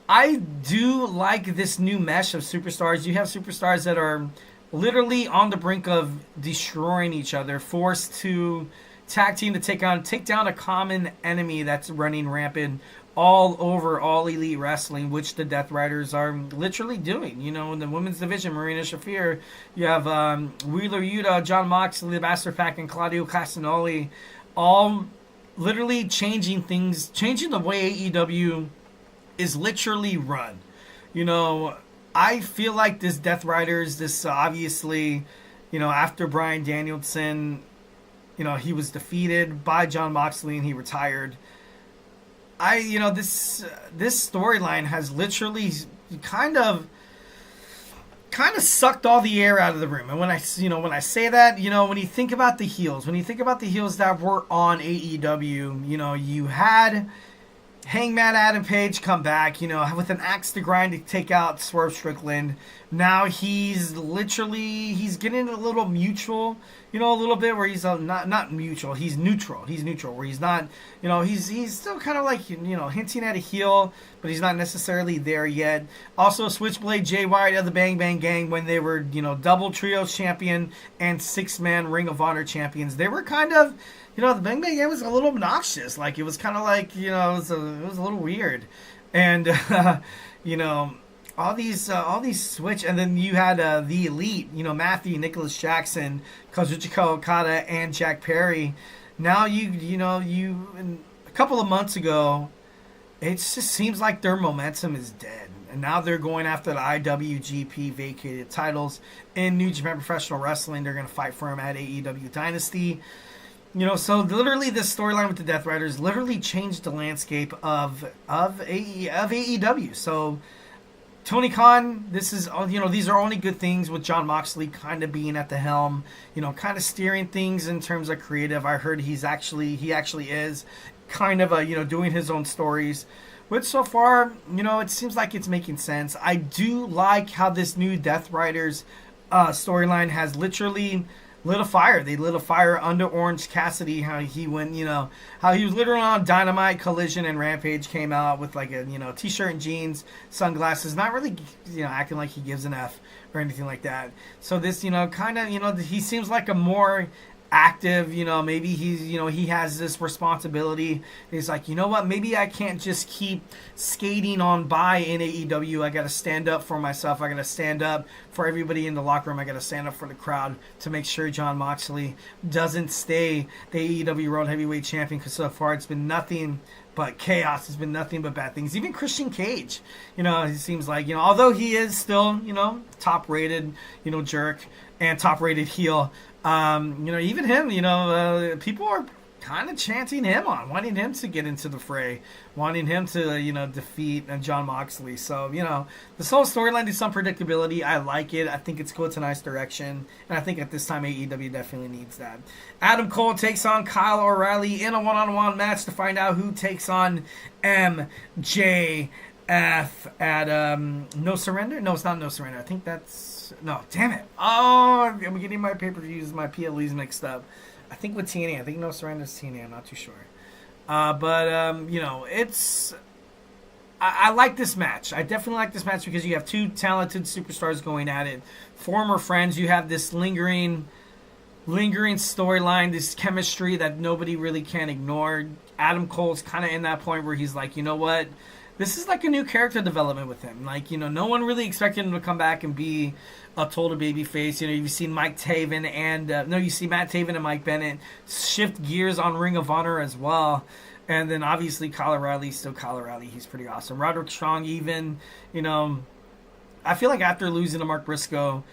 I do like this new mesh of superstars. You have superstars that are literally on the brink of destroying each other, forced to tag team to take down a common enemy that's running rampant all over All Elite Wrestling, which the Death Riders are literally doing. In the women's division, Marina Shafir, you have Wheeler Yuta, Jon Moxley, the Bastard Pack, and Claudio Castagnoli, all literally changing the way AEW is literally run. I feel like this Death Riders, this obviously, after Bryan Danielson, he was defeated by Jon Moxley and he retired. This storyline has literally kind of sucked all the air out of the room. And when I say that, when you think about the heels, that were on AEW, you had Hangman Adam Page come back, with an axe to grind to take out Swerve Strickland. Now he's getting a little mutual, a little bit where he's not mutual, he's neutral. He's neutral where he's not, he's still kind of like, hinting at a heel, but he's not necessarily there yet. Also, Switchblade Jay White of the Bang Bang Gang, when they were, double trios champion and 6-man Ring of Honor champions, they were kind of, the Bang Bang Gang was a little obnoxious. Like, it was kind of like, it was a little weird. And, all these switch, and then you had the Elite, Matthew, Nicholas Jackson, Kazuchika Okada, and Jack Perry. Now a couple of months ago, it just seems like their momentum is dead. And now they're going after the IWGP vacated titles in New Japan Professional Wrestling. They're going to fight for them at AEW Dynasty. So literally this storyline with the Death Riders literally changed the landscape of AEW. So Tony Khan, this is, these are only good things with Jon Moxley kind of being at the helm, kind of steering things in terms of creative. I heard he actually is kind of, doing his own stories. But so far, it seems like it's making sense. I do like how this new Death Riders storyline has literally lit a fire. They lit a fire under Orange Cassidy, how he went, how he was literally on Dynamite, Collision, and Rampage, came out with like a, t-shirt and jeans, sunglasses, not really, acting like he gives an F or anything like that. So this, kind of, he seems like a more active, maybe he's, he has this responsibility. He's like, what, maybe I can't just keep skating on by in AEW. I got to stand up for myself. I got to stand up for everybody in the locker room. I got to stand up for the crowd to make sure Jon Moxley doesn't stay the AEW World Heavyweight Champion, because so far it's been nothing but chaos. It's been nothing but bad things. Even Christian Cage, he seems like, although he is still, top rated, jerk and top rated heel, even him, people are kind of chanting him on, wanting him to get into the fray, wanting him to, defeat Jon Moxley. So, this whole storyline is some predictability. I like it. I think it's cool. It's a nice direction. And I think at this time, AEW definitely needs that. Adam Cole takes on Kyle O'Reilly in a one-on-one match to find out who takes on MJF at No Surrender? No, it's not No Surrender. I think that's... No, damn it. Oh, I'm getting my pay-per-views, my PLEs mixed up. I think with TNA. I think No Surrender is TNA. I'm not too sure. It's... I like this match. I definitely like this match because you have two talented superstars going at it. Former friends. You have this lingering storyline, this chemistry that nobody really can ignore. Adam Cole's kind of in that point where he's like, you know what? This is like a new character development with him. Like, no one really expected him to come back and be a total babyface. You've seen Mike Taven and you see Matt Taven and Mike Bennett shift gears on Ring of Honor as well. And then obviously Kyle O'Reilly's still Kyle O'Reilly. He's pretty awesome. Roderick Strong even, I feel like after losing to Mark Briscoe,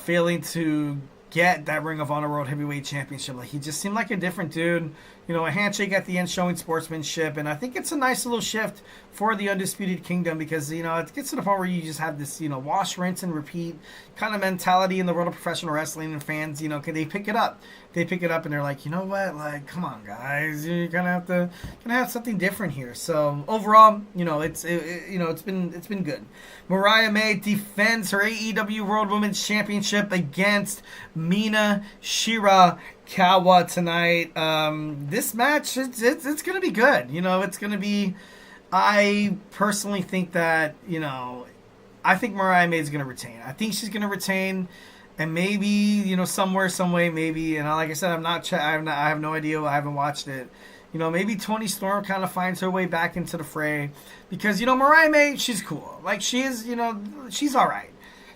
failing to get that Ring of Honor World Heavyweight Championship, like, he just seemed like a different dude. A handshake at the end showing sportsmanship, and I think it's a nice little shift for the Undisputed Kingdom because, it gets to the point where you just have this, wash, rinse, and repeat kind of mentality in the world of professional wrestling, and fans, can they pick it up? They pick it up and they're like, you know what, like, come on, guys, you're gonna have something different here. So overall, it's been good. Mariah May defends her AEW World Women's Championship against Mina Shirakawa tonight. This match, it's going to be good. It's going to be, I personally think that, I think Mariah May is going to retain. I think she's going to retain, and maybe, somewhere, some way, maybe, and like I said, I have no idea. I haven't watched it. Maybe Toni Storm kind of finds her way back into the fray because, Mariah May, she's cool. Like, she is, she's all right.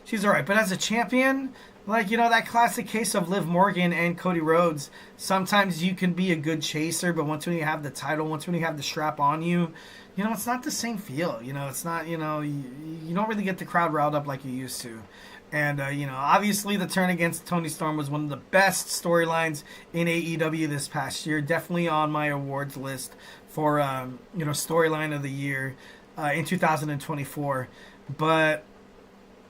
She's all right. But as a champion, like, that classic case of Liv Morgan and Cody Rhodes. Sometimes you can be a good chaser, but once when you have the title, once when you have the strap on you, it's not the same feel. It's not, you don't really get the crowd riled up like you used to. And, obviously the turn against Toni Storm was one of the best storylines in AEW this past year. Definitely on my awards list for, storyline of the year in 2024. But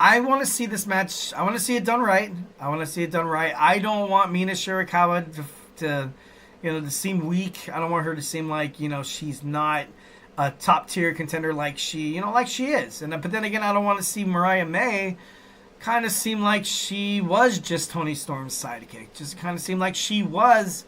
I want to see this match. I want to see it done right. I don't want Mina Shirakawa to seem weak. I don't want her to seem like, she's not a top-tier contender like she is. But then again, I don't want to see Mariah May kind of seem like she was just Toni Storm's sidekick. Just kind of seem like she was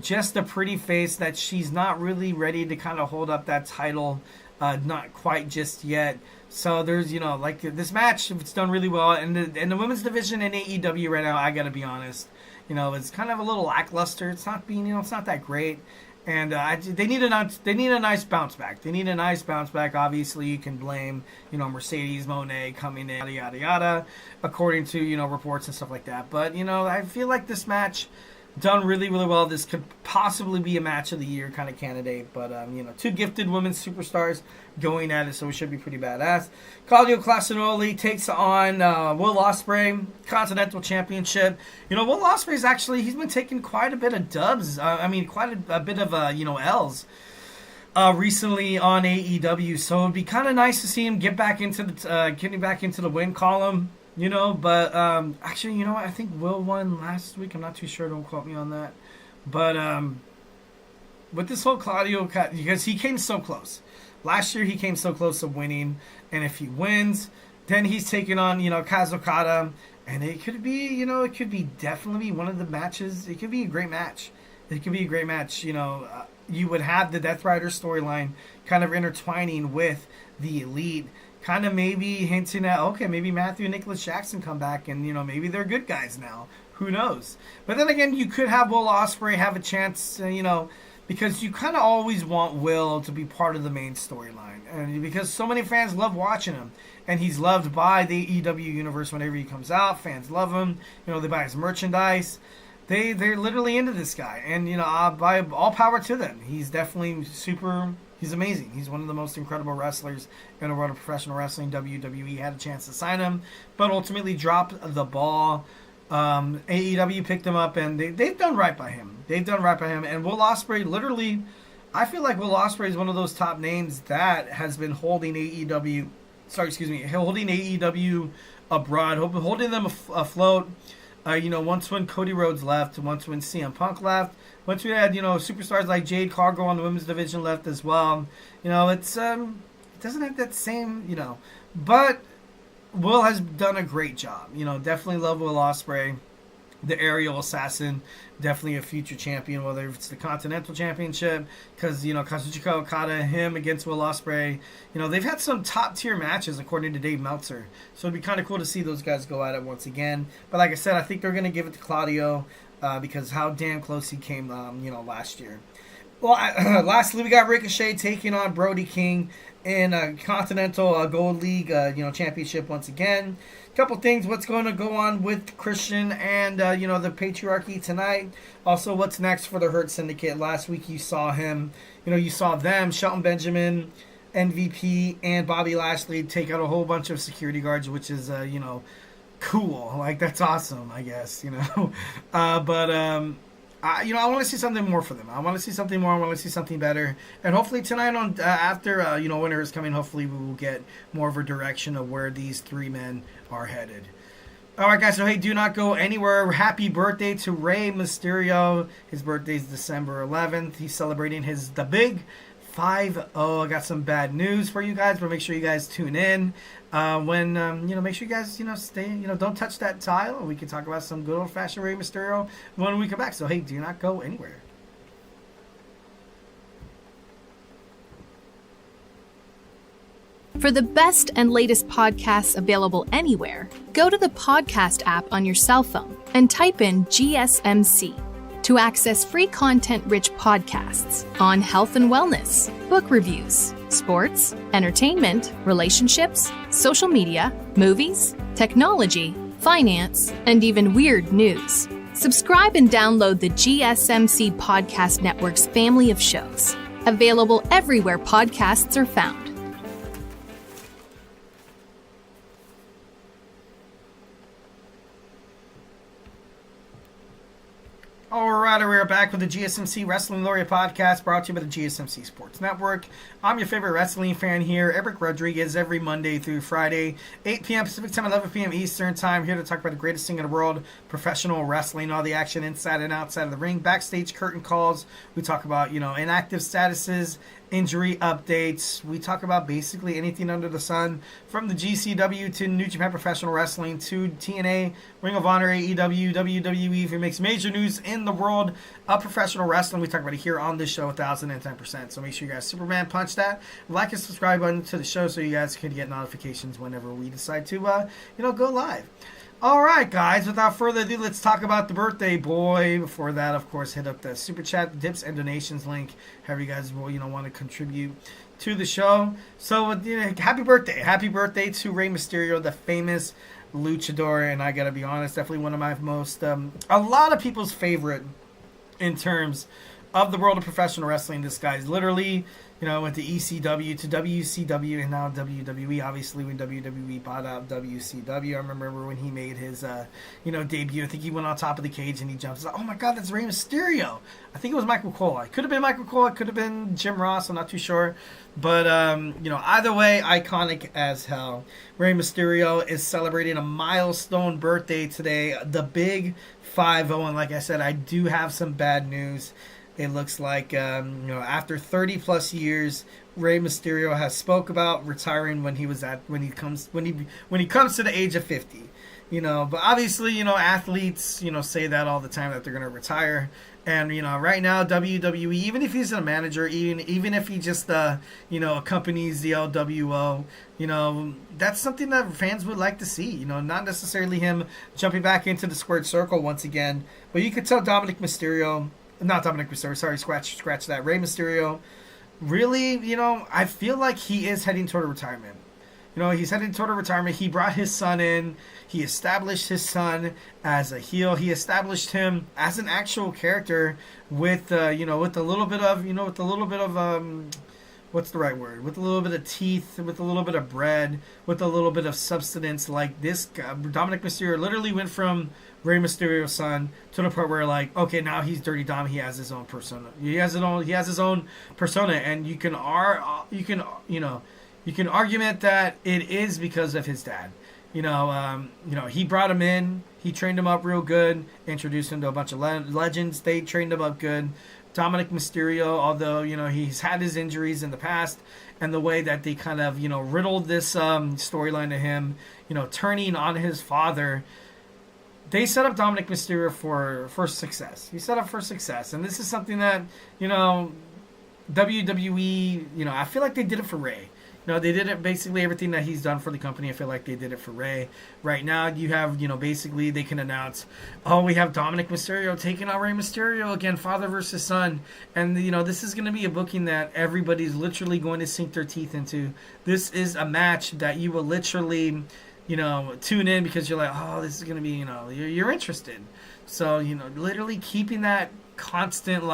just a pretty face that she's not really ready to kind of hold up that title. Not quite just yet. So there's, this match, if it's done really well, and the women's division in AEW right now, I gotta be honest, it's kind of a little lackluster. It's not being, it's not that great. And they need a nice bounce back. Obviously, you can blame, Mercedes Moné coming in, yada, yada, yada, according to, reports and stuff like that. But, I feel like this match done really, really well. This could possibly be a match of the year kind of candidate. But, two gifted women's superstars going at it, so it should be pretty badass. Claudio Castagnoli takes on Will Ospreay, Continental Championship. Will Ospreay's actually, he's been taking quite a bit of dubs. Quite a bit of, L's recently on AEW. So it'd be kind of nice to see him getting back into the win column. But actually, I think Will won last week. I'm not too sure. Don't quote me on that. But with this whole Claudio, because he came so close. Last year, he came so close to winning. And if he wins, then he's taking on, Kaz Okada. And it could be, definitely one of the matches. It could be a great match. You would have the Death Rider storyline kind of intertwining with the Elite. Kind of maybe hinting at, okay, maybe Matthew and Nicholas Jackson come back and, maybe they're good guys now. Who knows? But then again, you could have Will Ospreay have a chance, because you kind of always want Will to be part of the main storyline. And because so many fans love watching him. And he's loved by the AEW universe whenever he comes out. Fans love him. They buy his merchandise. They're literally into this guy. And, by all power to them. He's definitely he's amazing. He's one of the most incredible wrestlers in the world of professional wrestling. WWE had a chance to sign him, but ultimately dropped the ball. AEW picked him up, and they've done right by him. And Will Ospreay, literally, I feel like Will Ospreay is one of those top names that has been holding AEW abroad, holding them afloat. Once when Cody Rhodes left, once when CM Punk left, once we had, superstars like Jade Cargill on the women's division left as well. It doesn't have that same, but Will has done a great job. Definitely love Will Ospreay, the aerial assassin, definitely a future champion, whether it's the Continental Championship, because, Kazuchika Okada, him against Will Ospreay, they've had some top-tier matches, according to Dave Meltzer. So it'd be kind of cool to see those guys go at it once again. But like I said, I think they're going to give it to Claudio, because how damn close he came, last year. Well, lastly, we got Ricochet taking on Brody King in Continental Gold League, championship once again. Couple things, what's going to go on with Christian and, the patriarchy tonight. Also, what's next for the Hurt Syndicate. Last week you saw him, you saw them, Shelton Benjamin, MVP, and Bobby Lashley take out a whole bunch of security guards, which is, cool. Like, that's awesome, I guess, I want to see something more for them. I want to see something more. I want to see something better. And hopefully tonight, after Winter is coming, hopefully we will get more of a direction of where these three men are headed. All right, guys. So, hey, do not go anywhere. Happy birthday to Rey Mysterio. His birthday is December 11th. He's celebrating the big 5-0. I got some bad news for you guys, but make sure you guys tune in. Make sure you guys, stay, don't touch that tile. We can talk about some good old-fashioned Rey Mysterio when we come back. So, hey, do not go anywhere. For the best and latest podcasts available anywhere, go to the podcast app on your cell phone and type in GSMC to access free content-rich podcasts on health and wellness, book reviews, sports, entertainment, relationships, social media, movies, technology, finance, and even weird news. Subscribe and download the GSMC Podcast Network's family of shows, available everywhere podcasts are found. Alright, we are back with the GSMC Wrestling Laureate podcast, brought to you by the GSMC Sports Network. I'm your favorite wrestling fan here, Eric Rodriguez, every Monday through Friday, 8 p.m. Pacific Time, 11 p.m. Eastern Time, here to talk about the greatest thing in the world, professional wrestling, all the action inside and outside of the ring, backstage curtain calls. We talk about, inactive statuses, injury updates. We talk about basically anything under the sun, from the GCW to New Japan Professional Wrestling to TNA, Ring of Honor, AEW, WWE. If it makes major news in the world of professional wrestling, we talk about it here on this show 1010%. So make sure you guys Superman punch that, like and subscribe button to the show so you guys can get notifications whenever we decide to go live. All right, guys, without further ado, let's talk about the birthday boy. Before that, of course, hit up the Super Chat, Dips, and Donations link, however you guys will, want to contribute to the show. So, happy birthday. Happy birthday to Rey Mysterio, the famous luchador, and I got to be honest, definitely one of my most, a lot of people's favorite in terms of the world of professional wrestling. This guy's literally, went to ECW, to WCW, and now WWE. Obviously, when WWE bought out WCW, I remember when he made his, debut. I think he went on top of the cage and he jumps. Like, oh my God, that's Rey Mysterio. I think it was Michael Cole. It could have been Michael Cole. It could have been Jim Ross. I'm not too sure. But, either way, iconic as hell. Rey Mysterio is celebrating a milestone birthday today, the big 5-0. And like I said, I do have some bad news. It looks like, after 30 plus years, Rey Mysterio has spoke about retiring when he comes to the age of 50. But obviously, athletes, say that all the time that they're going to retire. And, right now, WWE, even if he's a manager, even if he just, accompanies the LWO, that's something that fans would like to see. Not necessarily him jumping back into the squared circle once again. But you could tell Dominic Mysterio, not Dominic Mysterio, sorry, scratch that. Rey Mysterio, really, I feel like he is heading toward a retirement. He's heading toward a retirement. He brought his son in. He established his son as a heel. He established him as an actual character with, with a little bit of, what's the right word? With a little bit of teeth, with a little bit of bread, with a little bit of substance. Like this guy, Dominic Mysterio literally went from Rey Mysterio's son to the part where, like, okay, now he's Dirty Dom. He has his own persona. He has his own persona, and you can argument that it is because of his dad. He brought him in. He trained him up real good. Introduced him to a bunch of legends. They trained him up good. Dominic Mysterio, although, he's had his injuries in the past, and the way that they kind of, riddled this storyline to him, turning on his father, they set up Dominic Mysterio for success. He set up for success. And this is something that, WWE, I feel like they did it for Rey. They did it, basically everything that he's done for the company. I feel like they did it for Rey. Right now, you have, basically they can announce, we have Dominic Mysterio taking on Rey Mysterio again, father versus son. And, this is going to be a booking that everybody's literally going to sink their teeth into. This is a match that you will literally, tune in because you're like, oh, this is going to be, you're interested. So, literally keeping that constant,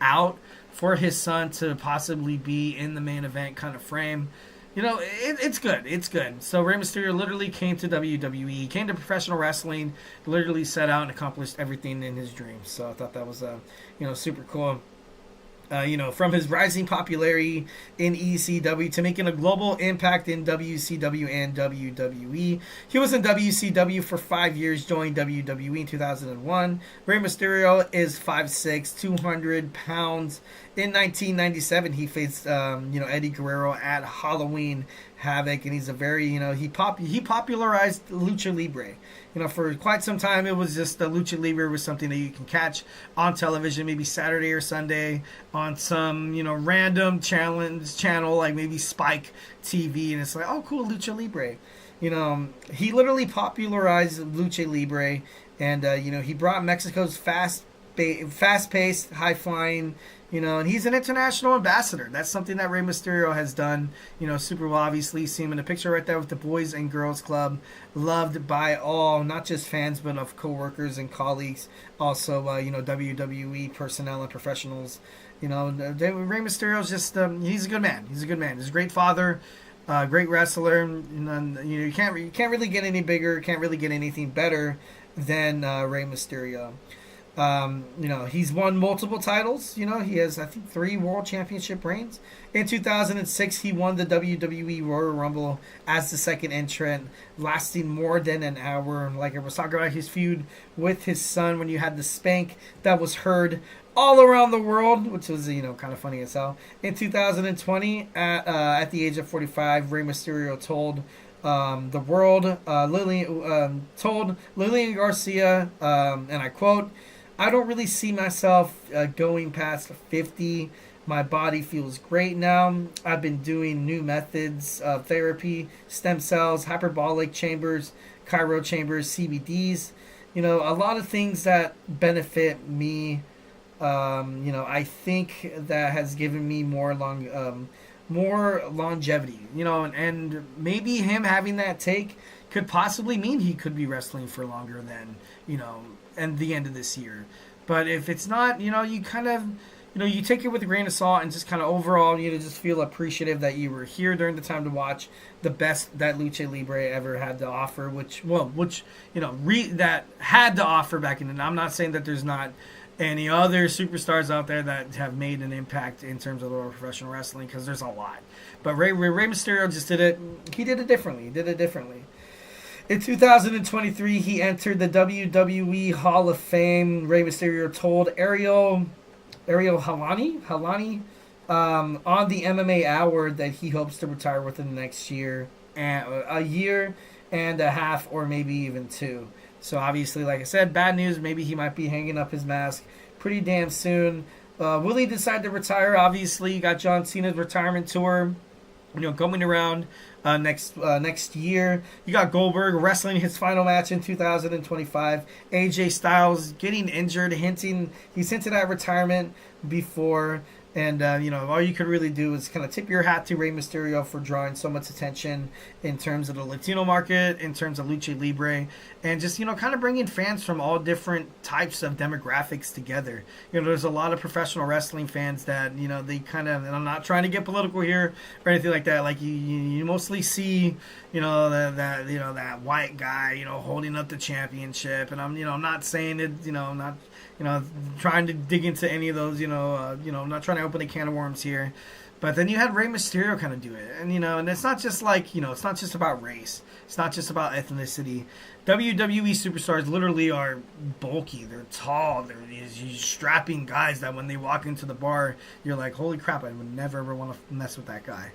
out for his son to possibly be in the main event kind of frame. It's good. It's good. So Rey Mysterio literally came to WWE. He came to professional wrestling, literally set out and accomplished everything in his dreams. So I thought that was, super cool. From his rising popularity in ECW to making a global impact in WCW and WWE. He was in WCW for 5 years, joined WWE in 2001. Rey Mysterio is 5'6", 200 pounds. In 1997, he faced, Eddie Guerrero at Halloween Havoc, and he's a very, he popularized Lucha Libre. For quite some time, it was just the Lucha Libre was something that you can catch on television, maybe Saturday or Sunday on some, random channel, like maybe Spike TV, and it's like, oh, cool, Lucha Libre. He literally popularized Lucha Libre, and, he brought Mexico's fast fast-paced, high-flying, and he's an international ambassador. That's something that Rey Mysterio has done, super well. Obviously, you see him in the picture right there with the Boys and Girls Club, loved by all, not just fans, but of coworkers and colleagues. Also, WWE personnel and professionals. Rey Mysterio's just, he's a good man. He's a good man. He's a great father, great wrestler. You can't really get any bigger, can't really get anything better than Rey Mysterio. He's won multiple titles. He has, I think, 3 World Championship reigns. In 2006, he won the WWE Royal Rumble as the second entrant, lasting more than an hour. Like I was talking about his feud with his son, when you had the spank that was heard all around the world, which was, kind of funny as hell. In 2020, at the age of 45, Rey Mysterio told the world, told Lillian Garcia, and I quote, "I don't really see myself going past 50. My body feels great now. I've been doing new methods of therapy, stem cells, hyperbolic chambers, cryo chambers, CBDs. A lot of things that benefit me. I think that has given me more longevity. And maybe him having that take could possibly mean he could be wrestling for longer than, and the end of this year. But if it's not, you kind of, you take it with a grain of salt and just kind of overall, just feel appreciative that you were here during the time to watch the best that Lucha Libre ever had to offer, that had to offer back in. And I'm not saying that there's not any other superstars out there that have made an impact in terms of the world of professional wrestling, because there's a lot. But Rey Mysterio just did it. He did it differently. In 2023, he entered the WWE Hall of Fame. Rey Mysterio told Ariel Helwani on the MMA Hour that he hopes to retire within the next year, and a year and a half, or maybe even 2. So obviously, like I said, bad news. Maybe he might be hanging up his mask pretty damn soon. Will he decide to retire? Obviously, you got John Cena's retirement tour, coming around next year. You got Goldberg wrestling his final match in 2025. AJ Styles getting injured, he's hinted at retirement before. And, all you could really do is kind of tip your hat to Rey Mysterio for drawing so much attention in terms of the Latino market, in terms of Lucha Libre, and just, kind of bringing fans from all different types of demographics together. There's a lot of professional wrestling fans that, they kind of, and I'm not trying to get political here or anything like that. Like, you mostly see, that white guy, holding up the championship. And I'm not saying it, not, trying to dig into any of those, I'm not trying to open a can of worms here. But then you had Rey Mysterio kind of do it. And, and it's not just like, it's not just about race. It's not just about ethnicity. WWE superstars literally are bulky. They're tall. They're these strapping guys that when they walk into the bar, you're like, holy crap, I would never ever want to mess with that guy.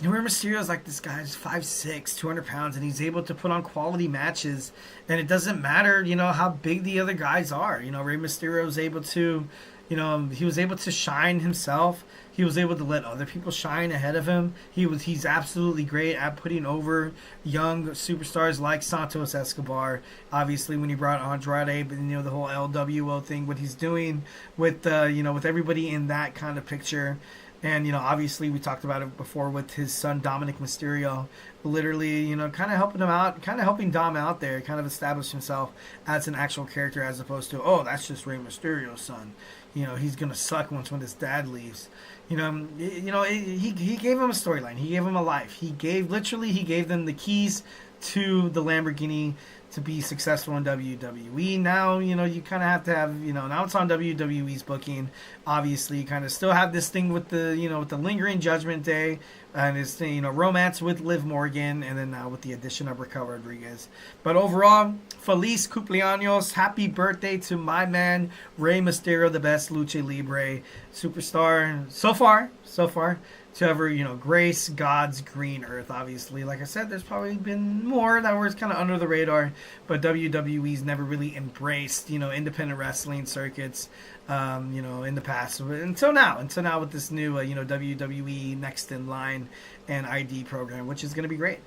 And Rey Mysterio is like, this guy's 5'6", 200 pounds, and he's able to put on quality matches. And it doesn't matter, how big the other guys are. Rey Mysterio was able to, he was able to shine himself. He was able to let other people shine ahead of him. He's absolutely great at putting over young superstars like Santos Escobar. Obviously, when he brought Andrade, but the whole LWO thing, what he's doing with with everybody in that kind of picture. And, obviously we talked about it before with his son, Dominic Mysterio, literally, kind of helping him out, kind of helping Dom out there, kind of establish himself as an actual character as opposed to, oh, that's just Rey Mysterio's son. He's going to suck once when his dad leaves. He gave him a storyline. He gave him a life. He gave them the keys to the Lamborghini to be successful in WWE. Now, you kind of have to have, now it's on WWE's booking. Obviously, you kind of still have this thing with the, with the lingering Judgment Day and his, romance with Liv Morgan, and then now with the addition of Raquel Rodriguez. But overall, Feliz Cumpleaños, happy birthday to my man, Rey Mysterio, the best Lucha Libre superstar so far. To ever, grace God's green earth. Obviously, like I said, there's probably been more that were kind of under the radar, but WWE's never really embraced, independent wrestling circuits, in the past until now with this new, WWE Next in Line and ID program, which is going to be great.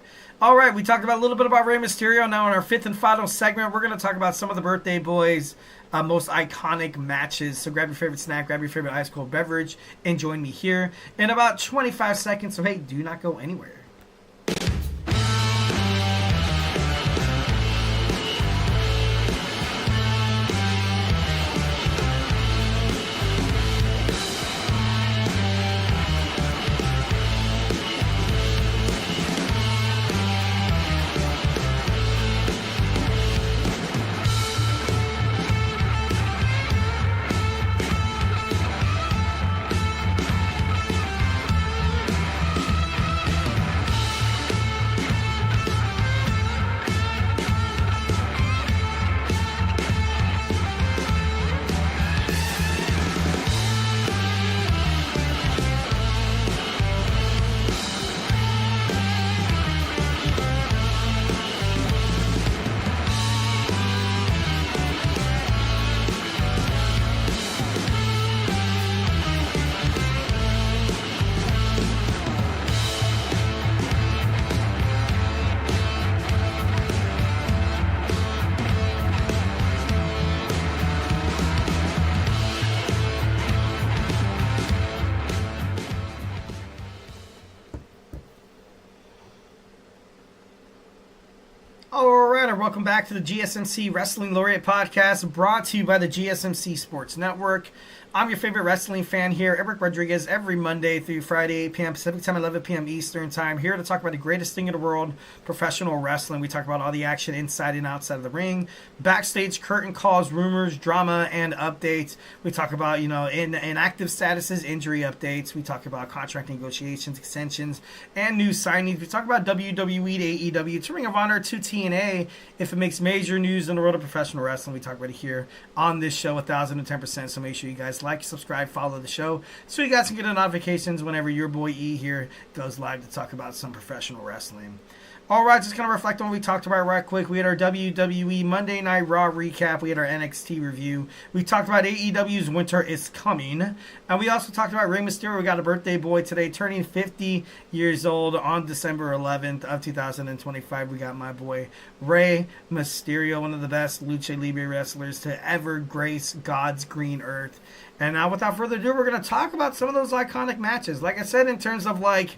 All right, we talked about a little bit about Rey Mysterio. Now in our fifth and final segment, we're going to talk about some of the birthday boys' most iconic matches. So grab your favorite snack, grab your favorite ice cold beverage, and join me here in about 25 seconds. So hey, do not go anywhere. Welcome back to the GSMC Wrestling Laureate podcast, brought to you by the GSMC Sports Network. I'm your favorite wrestling fan here, Eric Rodriguez, every Monday through Friday, 8 p.m. Pacific Time, 11 p.m. Eastern Time, here to talk about the greatest thing in the world, professional wrestling. We talk about all the action inside and outside of the ring, backstage curtain calls, rumors, drama, and updates. We talk about, inactive statuses, injury updates. We talk about contract negotiations, extensions, and new signings. We talk about WWE to AEW, to Ring of Honor, to TNA. If it makes major news in the world of professional wrestling, we talk about it here on this show, 1,010%. So make sure you guys like, subscribe, follow the show, so you guys can get the notifications whenever your boy E here goes live to talk about some professional wrestling. All right, just going to reflect on what we talked about right quick. We had our WWE Monday Night Raw recap. We had our NXT review. We talked about AEW's Winter is Coming. And we also talked about Rey Mysterio. We got a birthday boy today, turning 50 years old on December 11th of 2025. We got my boy Rey Mysterio, one of the best Lucha Libre wrestlers to ever grace God's green earth. And now, without further ado, we're going to talk about some of those iconic matches. Like I said, in terms of iconic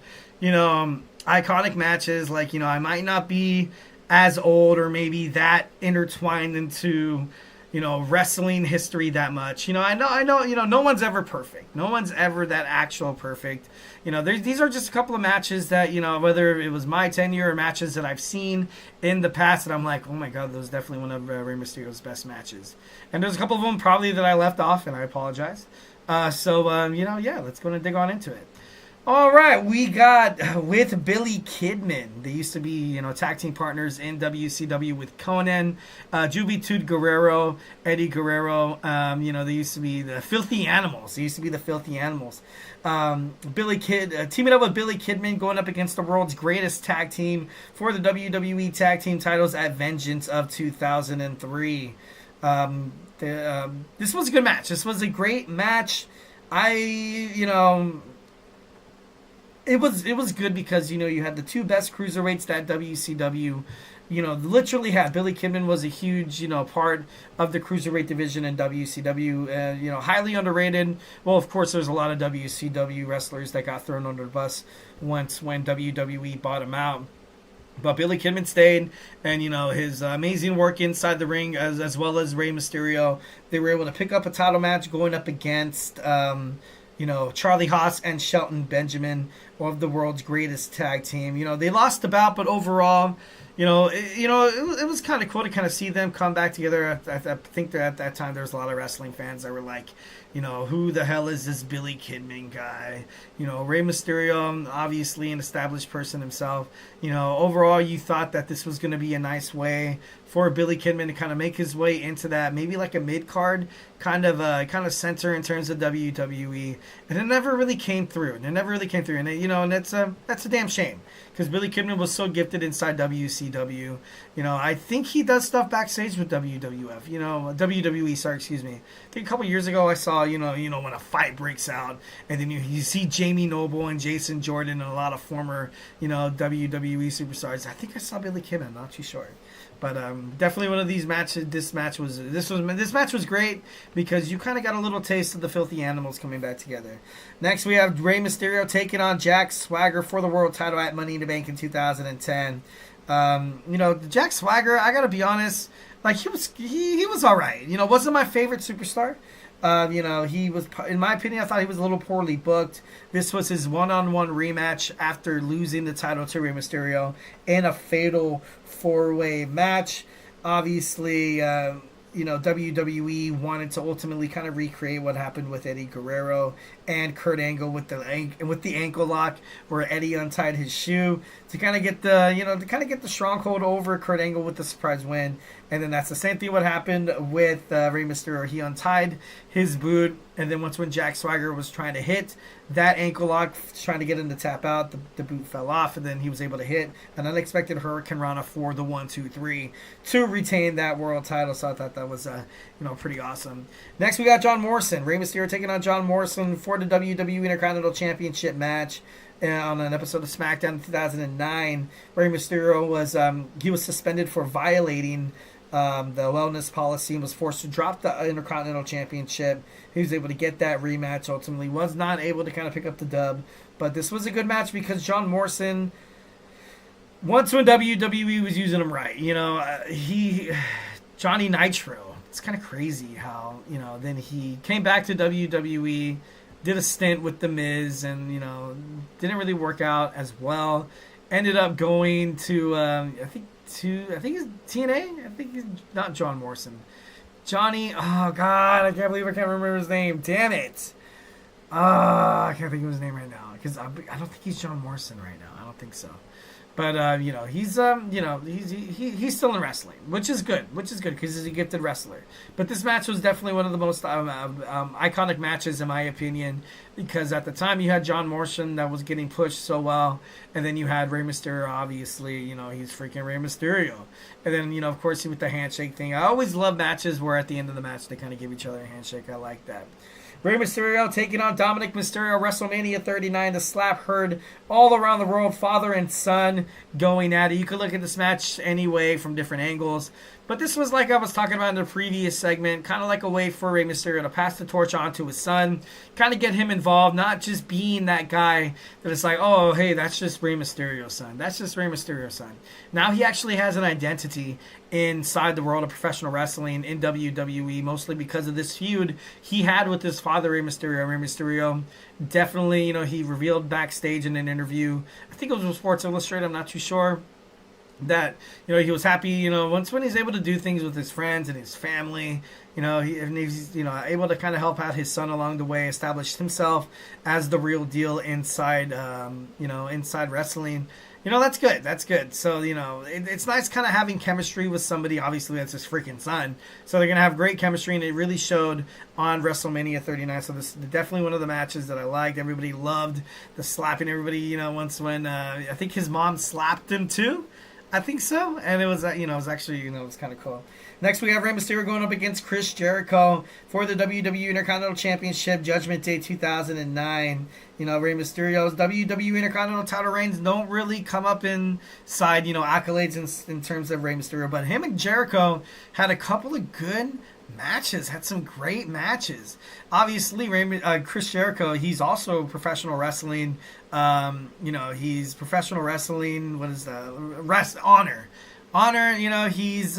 matches, I might not be as old or maybe that intertwined into, wrestling history that much. I know, no one's ever perfect. No one's ever that actual perfect. These are just a couple of matches that, whether it was my tenure or matches that I've seen in the past that I'm like, oh my God, those definitely one of Rey Mysterio's best matches. And there's a couple of them probably that I left off, and I apologize. Let's go and dig on into it. All right, we got with Billy Kidman. They used to be, tag team partners in WCW with Conan, Juventud Guerrero, Eddie Guerrero. They used to be the Filthy Animals. Teaming up with Billy Kidman, going up against the world's greatest tag team for the WWE Tag Team titles at Vengeance of 2003. This was a good match. This was a great match. It was good because, you had the two best cruiserweights that WCW, literally had. Billy Kidman was a huge, part of the cruiserweight division in WCW, highly underrated. Well, of course, there's a lot of WCW wrestlers that got thrown under the bus when WWE bought him out. But Billy Kidman stayed, and, his amazing work inside the ring, as well as Rey Mysterio, they were able to pick up a title match going up against, Charlie Haas and Shelton Benjamin, one of the world's greatest tag team. They lost the bout, but overall, it was kind of cool to kind of see them come back together. I think that at that time there was a lot of wrestling fans that were like, who the hell is this Billy Kidman guy? Rey Mysterio, obviously an established person himself. Overall, you thought that this was going to be a nice way for Billy Kidman to kind of make his way into that, maybe like a mid-card kind of center in terms of WWE. And it never really came through. And, and that's a damn shame. because Billy Kidman was so gifted inside WCW. You know, I think he does stuff backstage with WWF. You know, WWE. Sorry, excuse me. I think a couple years ago I saw you know when a fight breaks out, and then you see Jamie Noble and Jason Jordan and a lot of former WWE superstars. I think I saw Billy Kidman. I'm not too sure. But definitely one of these matches. This match was great because you kind of got a little taste of the Filthy Animals coming back together. Next, we have Rey Mysterio taking on Jack Swagger for the world title at Money in the Bank in 2010. Jack Swagger, I gotta be honest, like he was all right. You know, wasn't my favorite superstar. He was, in my opinion, I thought he was a little poorly booked. This was his one-on-one rematch after losing the title to Rey Mysterio in a fatal four-way match. Obviously, WWE wanted to ultimately kind of recreate what happened with Eddie Guerrero and Kurt Angle with the ankle lock, where Eddie untied his shoe to kind of get the stronghold over Kurt Angle with the surprise win. And then that's the same thing what happened with Rey Mysterio. He untied his boot, and then when Jack Swagger was trying to hit that ankle lock, trying to get him to tap out, the boot fell off, and then he was able to hit an unexpected Hurricane Rana for the 1-2-3 to retain that world title. So I thought that was pretty awesome. Next, we got Jon Morrison. Rey Mysterio taking on Jon Morrison for the WWE Intercontinental Championship match. On an episode of SmackDown in 2009, Rey Mysterio was suspended for violating the wellness policy and was forced to drop the Intercontinental Championship. He was able to get that rematch. Ultimately, was not able to kind of pick up the dub, but this was a good match because Jon Morrison, once when WWE was using him right, Johnny Nitro. It's kind of crazy how then he came back to WWE. Did a stint with The Miz and, didn't really work out as well. Ended up going to, I think it's TNA? I think he's not Jon Morrison. Johnny, oh God, I can't believe I can't remember his name. Damn it. I can't think of his name right now because I don't think he's Jon Morrison right now. I don't think so. But he's still in wrestling, which is good because he's a gifted wrestler. But this match was definitely one of the most iconic matches in my opinion, because at the time you had Jon Morrison that was getting pushed so well, and then you had Rey Mysterio. Obviously, he's freaking Rey Mysterio, and then of course with the handshake thing. I always love matches where at the end of the match they kind of give each other a handshake. I like that. Rey Mysterio taking on Dominic Mysterio, WrestleMania 39. The slap heard all around the world, father and son going at it. You could look at this match anyway from different angles. But this was, like I was talking about in the previous segment, kind of like a way for Rey Mysterio to pass the torch on to his son, kind of get him involved, not just being that guy that it's like, oh, hey, that's just Rey Mysterio's son. That's just Rey Mysterio's son. Now he actually has an identity inside the world of professional wrestling in WWE, mostly because of this feud he had with his father, Rey Mysterio. Rey Mysterio definitely, he revealed backstage in an interview, I think it was with Sports Illustrated, I'm not too sure, that he was happy once when he's able to do things with his friends and his family, he's able to kind of help out his son along the way, established himself as the real deal inside inside wrestling. That's good. So it's nice kind of having chemistry with somebody. Obviously that's his freaking son, so they're gonna have great chemistry, and it really showed on WrestleMania 39. So this is definitely one of the matches that I liked. Everybody loved the slapping. Everybody once when I think his mom slapped him too. I think so, and it was it was actually it was kind of cool. Next, we have Rey Mysterio going up against Chris Jericho for the WWE Intercontinental Championship, Judgment Day 2009. Rey Mysterio's WWE Intercontinental title reigns don't really come up inside accolades in terms of Rey Mysterio, but him and Jericho had a couple of good matches, had some great matches. Obviously, Chris Jericho, he's also professional wrestling. He's professional wrestling. What is that? Honor. He's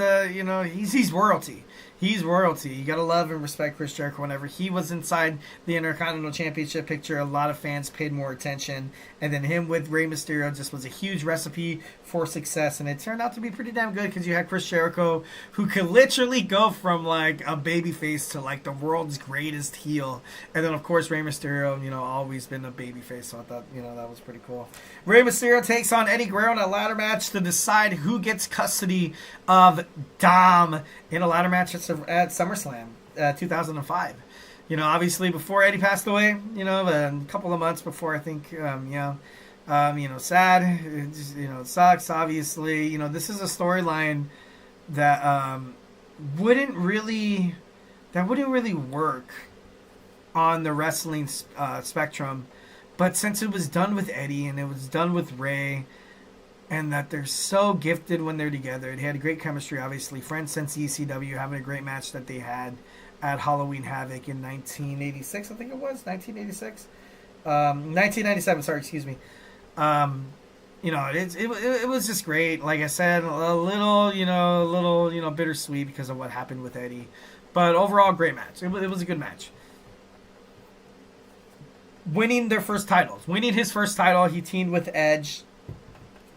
royalty. He's royalty. You gotta love and respect Chris Jericho. Whenever he was inside the Intercontinental Championship picture, a lot of fans paid more attention. And then him with Rey Mysterio just was a huge recipe for success. And it turned out to be pretty damn good because you had Chris Jericho, who could literally go from like a babyface to like the world's greatest heel. And then of course Rey Mysterio, always been a babyface. So I thought, that was pretty cool. Rey Mysterio takes on Eddie Guerrero in a ladder match to decide who gets custody of Dom in a ladder match at SummerSlam 2005. Obviously before Eddie passed away, a couple of months before, I think, Sad. It just, it sucks, obviously. This is a storyline that wouldn't really work on the wrestling spectrum. But since it was done with Eddie and it was done with Rey, and that they're so gifted when they're together, they had a great chemistry, obviously. Friends since ECW, having a great match that they had at Halloween Havoc in 1986, I think it was, 1986? 1997, sorry, excuse me. It was just great. Like I said, a little bittersweet because of what happened with Eddie. But overall, great match. It was a good match. Winning his first title, he teamed with Edge.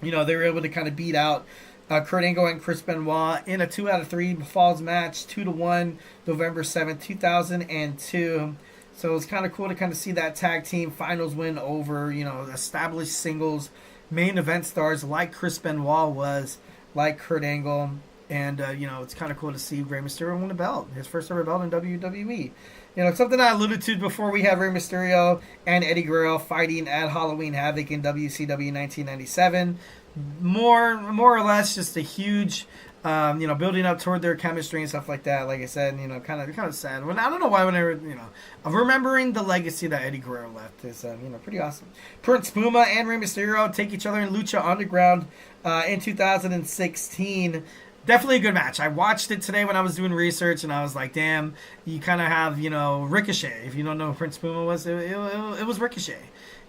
They were able to kind of beat out Kurt Angle and Chris Benoit in a 2 out of 3 falls match, 2-1, November 7th, 2002. So it was kind of cool to kind of see that tag team finals win over, established singles, main event stars like Chris Benoit was, like Kurt Angle. And, it's kind of cool to see Rey Mysterio win a belt, his first ever belt in WWE. It's something I alluded to before. We had Rey Mysterio and Eddie Guerrero fighting at Halloween Havoc in WCW 1997. More or less just a huge, building up toward their chemistry and stuff like that. Like I said, kind of sad. I don't know why whenever, remembering the legacy that Eddie Guerrero left is, pretty awesome. Prince Puma and Rey Mysterio take each other in Lucha Underground in 2016. Definitely a good match. I watched it today when I was doing research, and I was like, damn, you kind of have, Ricochet. If you don't know who Prince Puma was, it was Ricochet.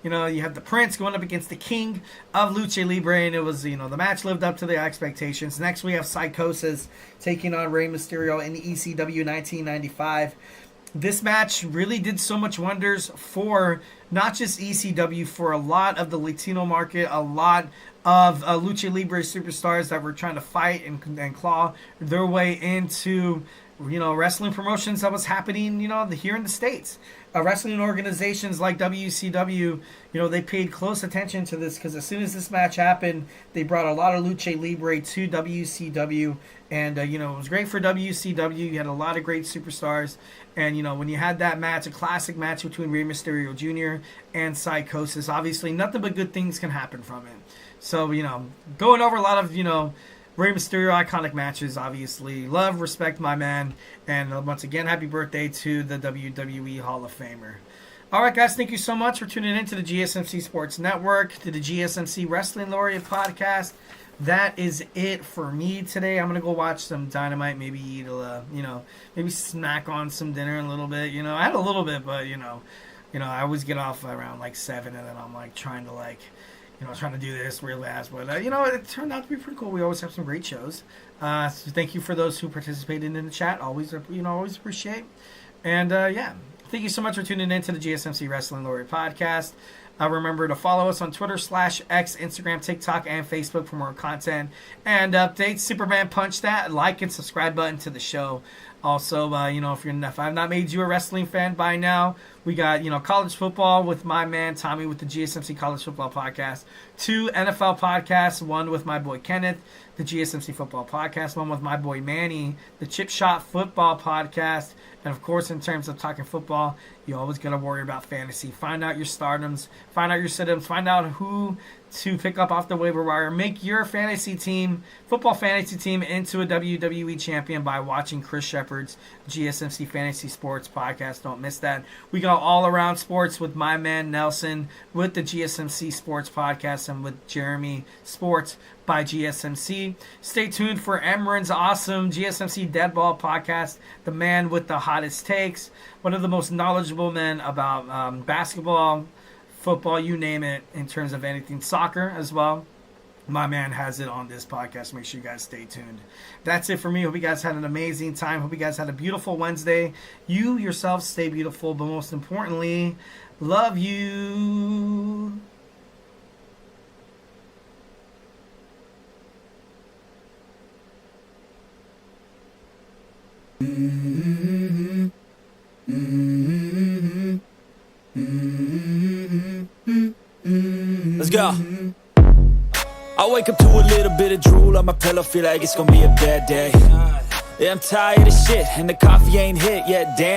You have the Prince going up against the King of Lucha Libre, and it was, the match lived up to the expectations. Next, we have Psychosis taking on Rey Mysterio in the ECW 1995. This match really did so much wonders for not just ECW, for a lot of the Latino market, a lot of Lucha Libre superstars that were trying to fight and claw their way into, wrestling promotions that was happening, here in the States. Wrestling organizations like WCW, they paid close attention to this because as soon as this match happened, they brought a lot of Lucha Libre to WCW. And, it was great for WCW. You had a lot of great superstars. And, when you had that match, a classic match between Rey Mysterio Jr. and Psychosis, obviously nothing but good things can happen from it. So, going over a lot of, Rey Mysterio iconic matches, obviously. Love, respect, my man. And once again, happy birthday to the WWE Hall of Famer. All right, guys, thank you so much for tuning in to the GSMC Sports Network, to the GSMC Wrestling Laureate podcast. That is it for me today. I'm going to go watch some Dynamite, maybe eat maybe snack on some dinner a little bit. I had a little bit, but, I always get off around like 7, and then I'm like trying to trying to do this real fast, but it turned out to be pretty cool. We always have some great shows. So thank you for those who participated in the chat. Always appreciate. And thank you so much for tuning in to the GSMC Wrestling Laureate podcast. Remember to follow us on Twitter /X, Instagram, TikTok, and Facebook for more content and updates. Superman punch that like and subscribe button to the show. Also, if I've not made you a wrestling fan by now, we got, college football with my man Tommy with the GSMC College Football Podcast, 2 NFL podcasts, one with my boy Kenneth, the GSMC Football Podcast, one with my boy Manny, the Chip Shot Football Podcast, and of course, in terms of talking football, you always got to worry about fantasy. Find out your stardoms, find out your sit-ups, find out who to pick up off the waiver wire. Make your fantasy team, football fantasy team, into a WWE champion by watching Chris Shepard's GSMC Fantasy Sports Podcast. Don't miss that. We got All Around Sports with my man Nelson with the GSMC Sports Podcast and with Jeremy Sports by GSMC. Stay tuned for Emran's awesome GSMC Deadball Podcast, the man with the hottest takes, one of the most knowledgeable men about basketball, football, you name it, in terms of anything, soccer as well. My man has it on this podcast. Make sure you guys stay tuned. That's it for me. Hope you guys had an amazing time. Hope you guys had a beautiful Wednesday. You yourself stay beautiful, but most importantly, love you. Mm-hmm. Mm-hmm. Mm-hmm. Let's go. I wake up to a little bit of drool on my pillow, feel like it's gonna be a bad day. Yeah, I'm tired of shit, and the coffee ain't hit yet, damn.